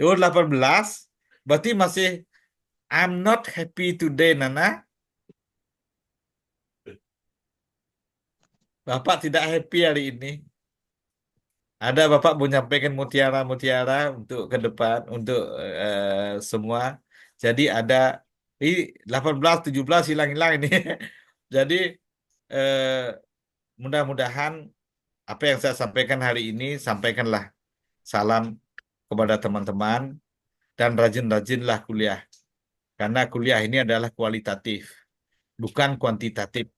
Oh, 18. Berarti masih I'm not happy today, Nana. Bapak tidak happy hari ini. Ada Bapak mau nyampaikan mutiara-mutiara untuk ke depan, untuk semua. Jadi ada, ini 18, 17 hilang-hilang ini. Jadi mudah-mudahan apa yang saya sampaikan hari ini, sampaikanlah salam kepada teman-teman dan rajin-rajinlah kuliah. Karena kuliah ini adalah kualitatif, bukan kuantitatif.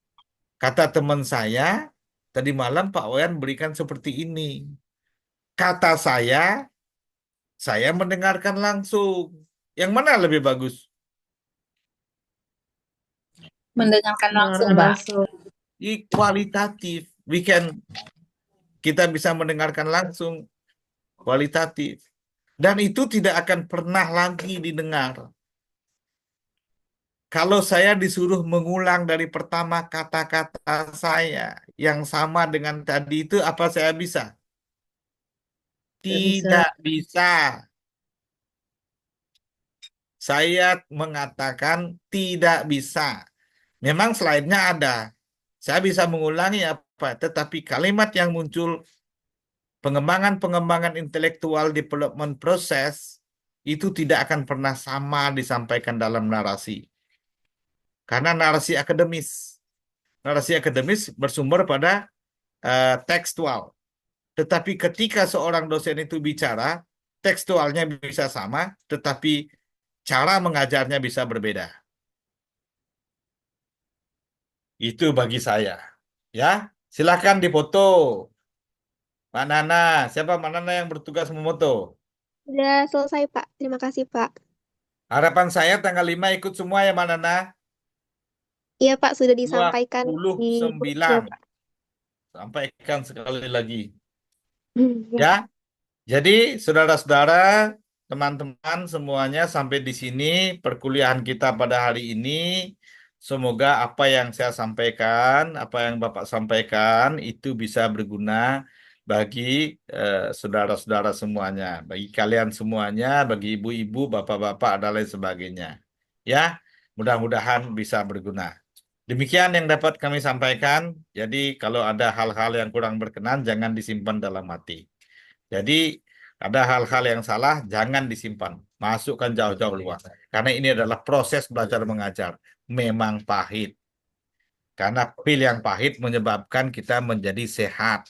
Kata teman saya, tadi malam Pak Wayan berikan seperti ini. Kata saya mendengarkan langsung. Yang mana lebih bagus? Mendengarkan langsung, Mendengarkan Pak. langsung. Kualitatif. Kita bisa mendengarkan langsung. Kualitatif. Dan itu tidak akan pernah lagi didengar. Kalau saya disuruh mengulang dari pertama kata-kata saya yang sama dengan tadi itu, apa saya bisa? Tidak bisa. Saya mengatakan tidak bisa. Memang slide-nya ada. Saya bisa mengulangi apa, tetapi kalimat yang muncul pengembangan intelektual development proses itu tidak akan pernah sama disampaikan dalam narasi. Karena narasi akademis bersumber pada tekstual. Tetapi ketika seorang dosen itu bicara, tekstualnya bisa sama, tetapi cara mengajarnya bisa berbeda. Itu bagi saya. Ya, silakan dipoto. Mbak Nana, siapa Mbak Nana yang bertugas memoto? Udah selesai, Pak. Terima kasih, Pak. Harapan saya tanggal 5 ikut semua ya Mbak Nana. Iya, Pak, sudah disampaikan di grupnya, 29. Pak. Sampaikan sekali lagi. Ya. Ya, jadi saudara-saudara, teman-teman semuanya sampai di sini perkuliahan kita pada hari ini. Semoga apa yang saya sampaikan, apa yang Bapak sampaikan itu bisa berguna bagi saudara-saudara semuanya, bagi kalian semuanya, bagi ibu-ibu, bapak-bapak, dan lain sebagainya. Ya, mudah-mudahan bisa berguna. Demikian yang dapat kami sampaikan. Jadi kalau ada hal-hal yang kurang berkenan, jangan disimpan dalam hati. Jadi ada hal-hal yang salah, jangan disimpan. Masukkan jauh-jauh luar. Karena ini adalah proses belajar mengajar. Memang pahit. Karena pil yang pahit menyebabkan kita menjadi sehat.